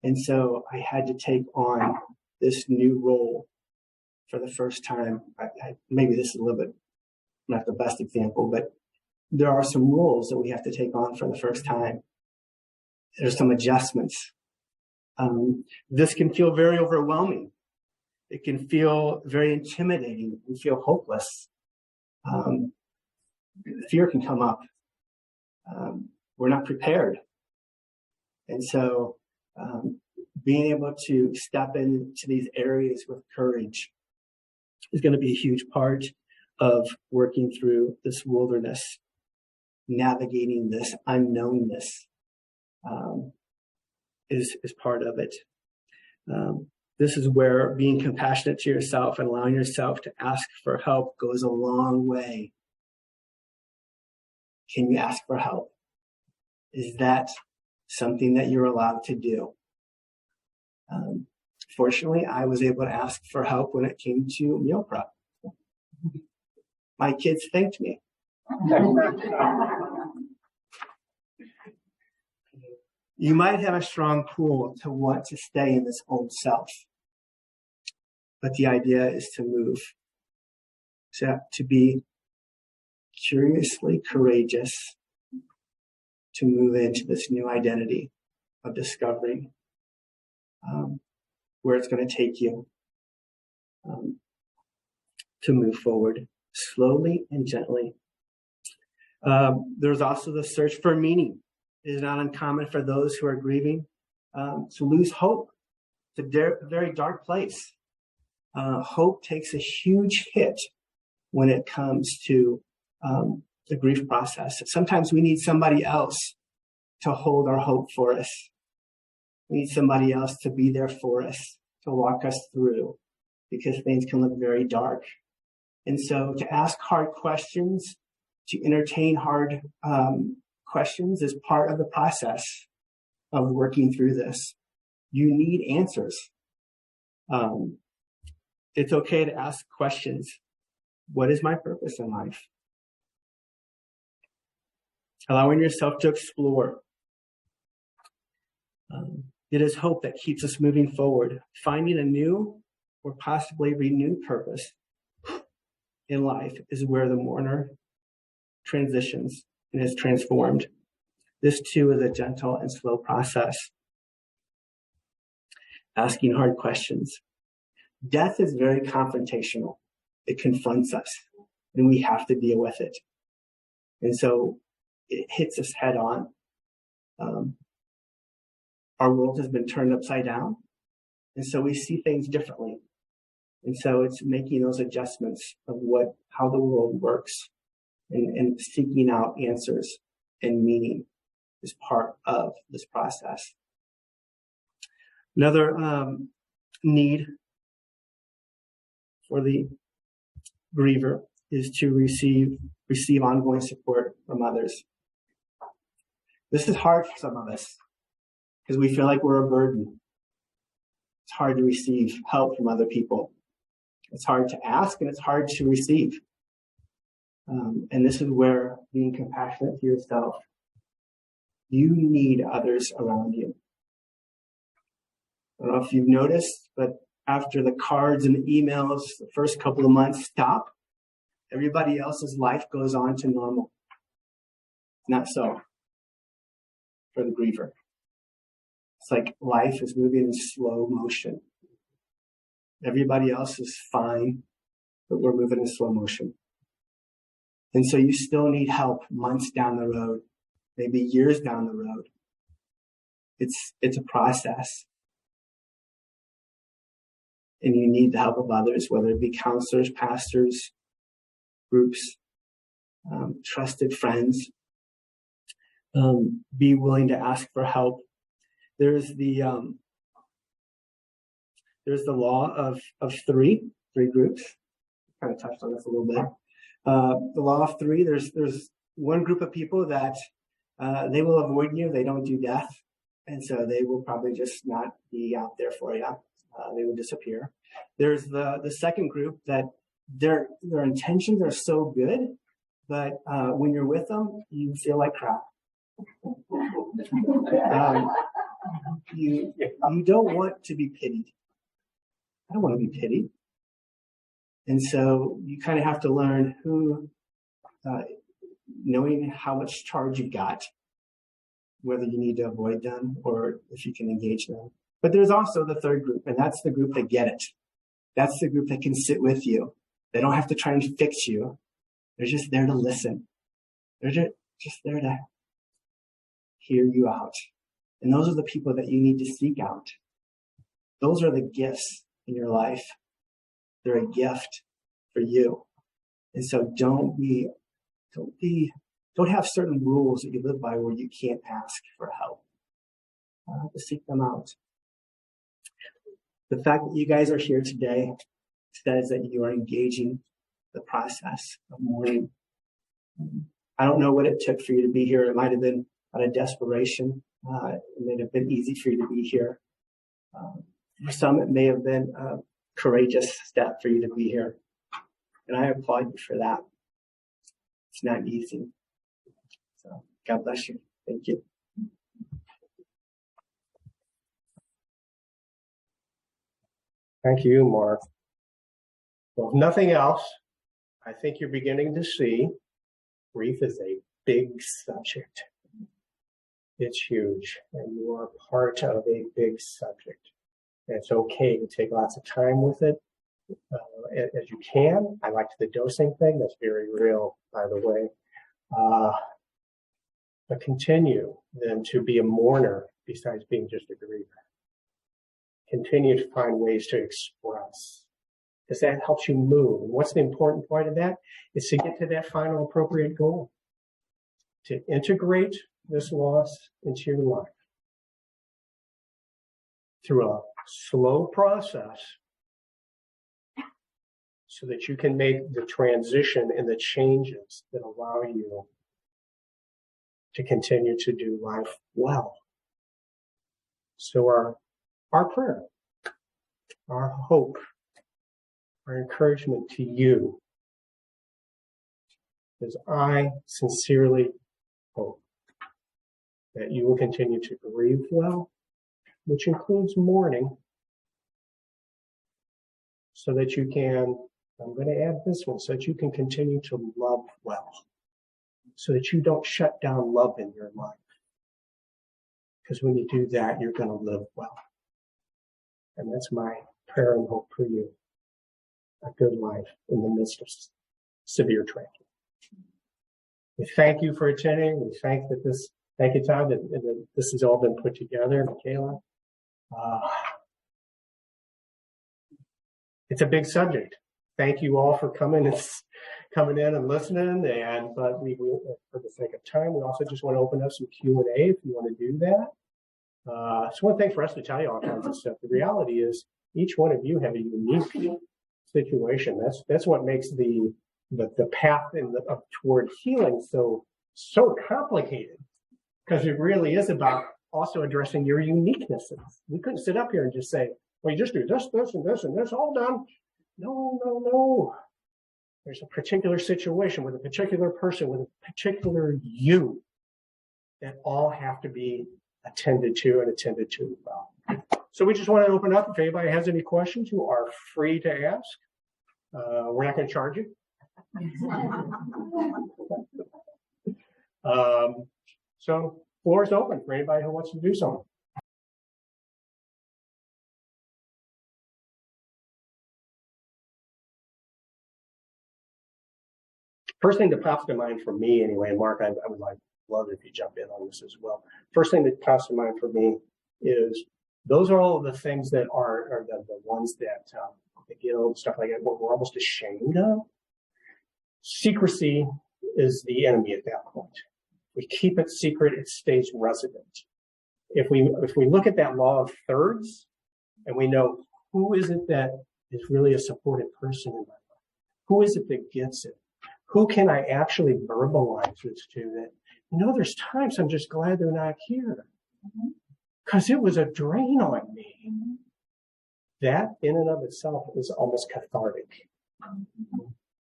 And so I had to take on this new role for the first time. Maybe this is a little bit not the best example, but there are some roles that we have to take on for the first time. There's some adjustments. This can feel very overwhelming. It can feel very intimidating and feel hopeless. Fear can come up. We're not prepared. And so being able to step into these areas with courage is going to be a huge part of working through this wilderness, navigating this unknownness is part of it. This is where being compassionate to yourself and allowing yourself to ask for help goes a long way. Can you ask for help? Is that something that you're allowed to do? Fortunately, I was able to ask for help when it came to meal prep. My kids thanked me. You might have a strong pull to want to stay in this old self, but the idea is to move, to be curiously courageous, to move into this new identity of discovering where it's going to take you, to move forward slowly and gently. There's also the search for meaning. It is not uncommon for those who are grieving to lose hope. It's a very dark place. Hope takes a huge hit when it comes to the grief process. Sometimes we need somebody else to hold our hope for us. We need somebody else to be there for us, to walk us through, because things can look very dark. And so to ask hard questions, to entertain hard questions is part of the process of working through this. You need answers. It's okay to ask questions. What is my purpose in life? Allowing yourself to explore. It is hope that keeps us moving forward. Finding a new or possibly renewed purpose in life is where the mourner transitions and is transformed. This too is a gentle and slow process. Asking hard questions. Death is very confrontational. It confronts us, and we have to deal with it. And so it hits us head on. Our world has been turned upside down, and so we see things differently. And so it's making those adjustments of how the world works and seeking out answers and meaning is part of this process. Another need for the griever is to receive ongoing support from others. This is hard for some of us because we feel like we're a burden. It's hard to receive help from other people. It's hard to ask and it's hard to receive. And this is where being compassionate to yourself, you need others around you. I don't know if you've noticed, but after the cards and the emails, the first couple of months stop, everybody else's life goes on to normal. Not so for the griever. It's like life is moving in slow motion. Everybody else is fine, but we're moving in slow motion. And so you still need help months down the road, maybe years down the road. It's a process. And you need the help of others, whether it be counselors, pastors, groups, trusted friends. Be willing to ask for help. There's the law of three groups. Kind of touched on this a little bit. The law of three. There's one group of people that they will avoid you. They don't do death, and so they will probably just not be out there for you. They will disappear. There's the second group that their intentions are so good, but when you're with them, you feel like crap. You don't want to be pitied. I don't want to be pitied. And so you kind of have to learn knowing how much charge you've got, whether you need to avoid them or if you can engage them. But there's also the third group, and that's the group that get it. That's the group that can sit with you. They don't have to try and fix you. They're just there to listen. They're just there to hear you out. And those are the people that you need to seek out. Those are the gifts in your life. They're a gift for you. And so don't have certain rules that you live by where you can't ask for help. To seek them out. The fact that you guys are here today says that you are engaging the process of mourning. I don't know what it took for you to be here. It might have been out of desperation. It may have been easy for you to be here. For some, it may have been a courageous step for you to be here. And I applaud you for that. It's not easy. So God bless you. Thank you. Thank you, Mark. Well, if nothing else, I think you're beginning to see grief is a big subject. It's huge, and you are part of a big subject. And it's okay to take lots of time with it as you can. I liked the dosing thing. That's very real, by the way. But continue then to be a mourner besides being just a griever. Continue to find ways to express, because that helps you move. And what's the important part of that? Is to get to that final appropriate goal, to integrate this loss into your life through a slow process so that you can make the transition and the changes that allow you to continue to do life well. So our prayer, our hope, our encouragement to you is I sincerely hope that you will continue to grieve well, which includes mourning, so that you can, I'm going to add this one, so that you can continue to love well, so that you don't shut down love in your life. Because when you do that, you're going to live well. And that's my prayer and hope for you. A good life in the midst of severe tragedy. We thank you for attending. We thank you, Todd, that this has all been put together. Michaela. It's a big subject. Thank you all for coming in and listening. But we, for the sake of time, we also just want to open up some Q&A if you want to do that. It's one thing for us to tell you all kinds of stuff. The reality is each one of you have a unique situation. That's what makes the path toward healing so complicated, because it really is about also addressing your uniquenesses. We couldn't sit up here and just say, well, you just do this, and this, and this, all done. No. There's a particular situation with a particular person, with a particular you, that all have to be attended to and attended to well. So we just want to open up. If anybody has any questions, you are free to ask. We're not going to charge you. So floor is open for anybody who wants to do something. First thing that pops to mind for me anyway, and Mark, I would love it if you jump in on this as well. First thing that pops to mind for me is those are all of the things that are the ones that, stuff like that, what we're almost ashamed of. Secrecy is the enemy at that point. We keep it secret, it stays resident. If we look at that law of thirds and we know who is it that is really a supportive person in my life, who is it that gets it, who can I actually verbalize this to that, there's times I'm just glad they're not here because it was a drain on me. That in and of itself is almost cathartic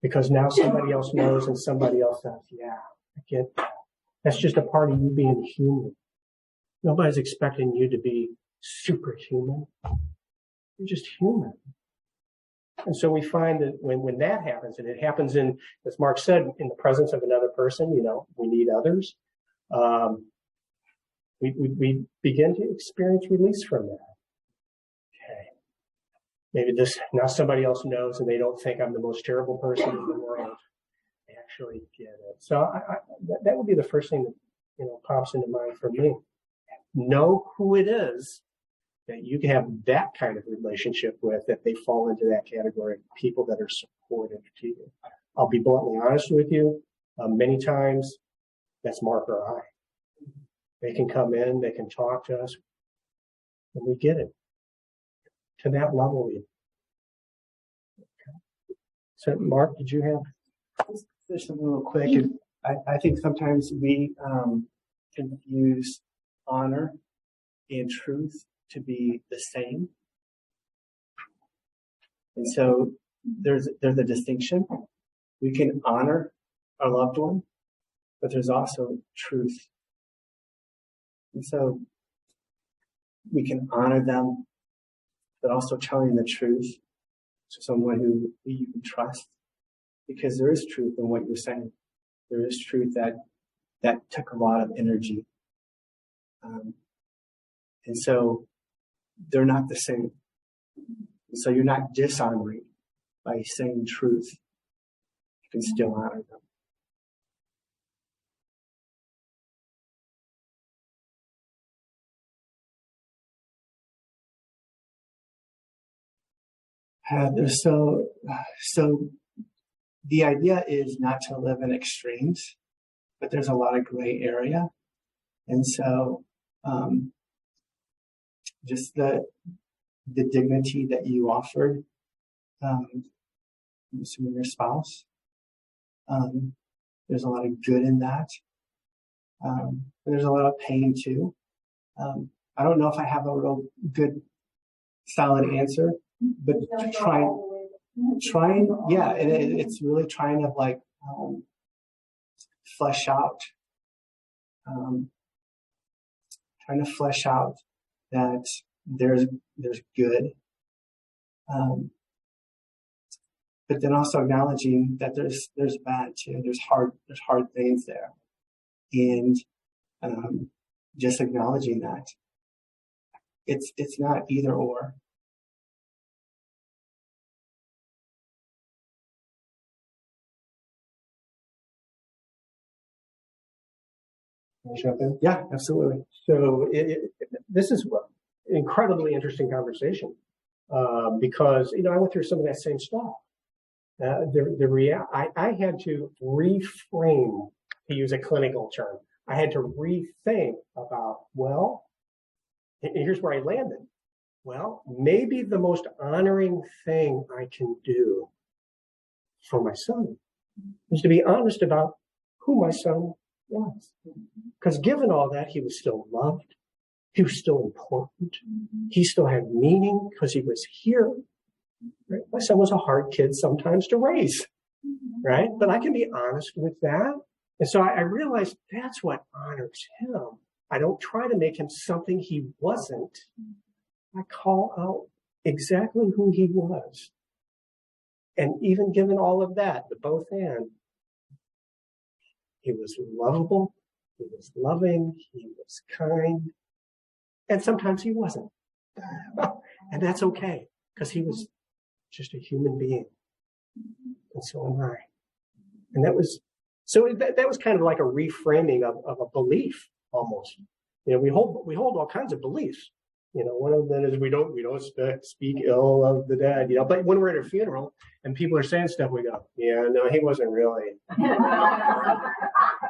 because now somebody else knows and somebody else says, yeah, I get that. That's just a part of you being human. Nobody's expecting you to be superhuman. You're just human. And so we find that when that happens, and it happens in, as Mark said, in the presence of another person, we need others. We begin to experience release from that. Okay. Maybe now somebody else knows and they don't think I'm the most terrible person in the world. They actually get it. So that would be the first thing that, pops into mind for me. Know who it is that you can have that kind of relationship with, that they fall into that category of people that are supportive to you. I'll be bluntly honest with you. Many times that's Mark or I. They can come in, they can talk to us, and we get it. To that level. Okay. So Mark, did you have? Just something real quick. I think sometimes we confuse honor and truth to be the same. And so there's a distinction. We can honor our loved one, but there's also truth. And so we can honor them, but also telling the truth to someone who you can trust, because there is truth in what you're saying. There is truth that took a lot of energy. And so they're not the same. And so you're not dishonoring by saying truth. You can still honor them. So the idea is not to live in extremes, but there's a lot of gray area. And so just the dignity that you offered, I'm assuming your spouse, there's a lot of good in that. There's a lot of pain too. I don't know if I have a real good, solid answer, but trying, yeah, it's really trying to flesh out, trying to flesh out that there's good, but then also acknowledging that there's bad too. There's hard things there, and just acknowledging that it's not either or. Yeah, absolutely. So this is an incredibly interesting conversation because I went through some of that same stuff. I had to reframe, to use a clinical term. I had to rethink about, and here's where I landed. Well, maybe the most honoring thing I can do for my son is to be honest about who my son was. Because given all that, he was still loved. He was still important. He still had meaning because he was here. Right? My son was a hard kid sometimes to raise. right? But I can be honest with that. And so I realized that's what honors him. I don't try to make him something he wasn't. I call out exactly who he was. And even given all of that, the both and, he was lovable, he was loving, he was kind, and sometimes he wasn't. And that's okay, because he was just a human being. And so am I. And that was kind of like a reframing of a belief almost. You know, we hold all kinds of beliefs. You know, one of them is we don't speak ill of the dead, you know, but when we're at a funeral and people are saying stuff, we go, yeah, no, he wasn't really.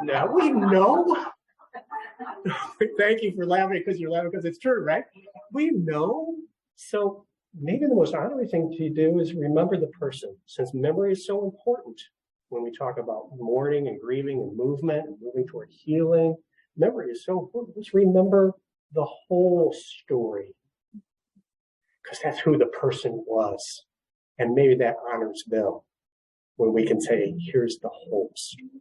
No, we know. Thank you for laughing, because you're laughing because it's true, right? We know. So maybe the most honoring thing to do is remember the person, since memory is so important when we talk about mourning and grieving and movement and moving toward healing. Memory is so important. Let's remember the whole story, because that's who the person was. And maybe that honors them when we can say, here's the whole story.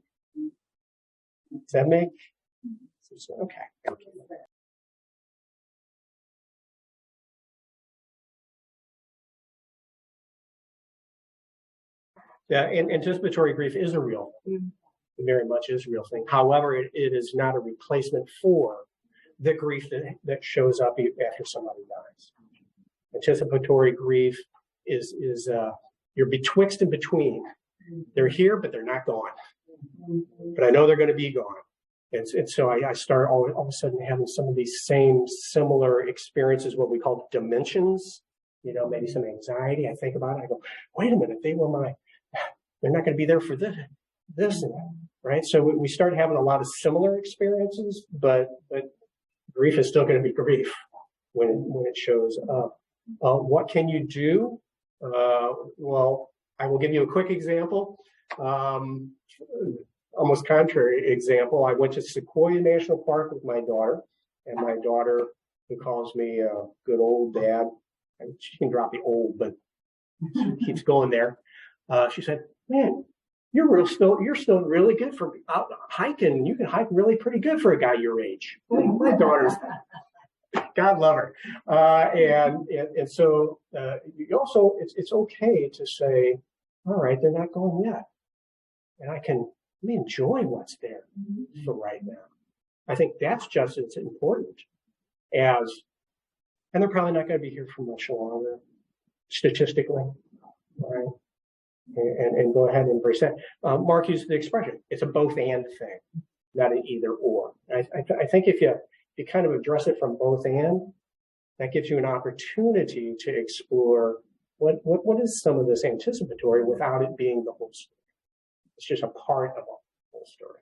Does that make sense? Okay. Thank you. Yeah, and anticipatory grief is a real thing. It very much is a real thing. However, it is not a replacement for the grief that shows up after somebody dies. Anticipatory grief is you're betwixt and between. They're here, but they're not gone. But I know they're going to be gone. And so I start all of a sudden having some of these same similar experiences, what we call dimensions, you know, maybe some anxiety. I think about it. I go, wait a minute, they're not going to be there for this and that, right? So we start having a lot of similar experiences, but grief is still going to be grief when it shows up. What can you do? Well, I will give you a quick example. Almost contrary example. I went to Sequoia National Park with my daughter, and my daughter, who calls me good old dad, she can drop the old, but she keeps going there. She said, "Man, you're still really good for out hiking. You can hike really pretty good for a guy your age." My daughter's, God love her, and so you also it's okay to say, all right, they're not going yet, and let me enjoy what's there for right now. I think that's just as important and they're probably not going to be here for much longer, statistically, right? And go ahead and embrace that. Mark used the expression, it's a both and thing, not an either or. I think if you kind of address it from both and, that gives you an opportunity to explore what is some of this anticipatory without it being the whole story. It's just a part of the whole story.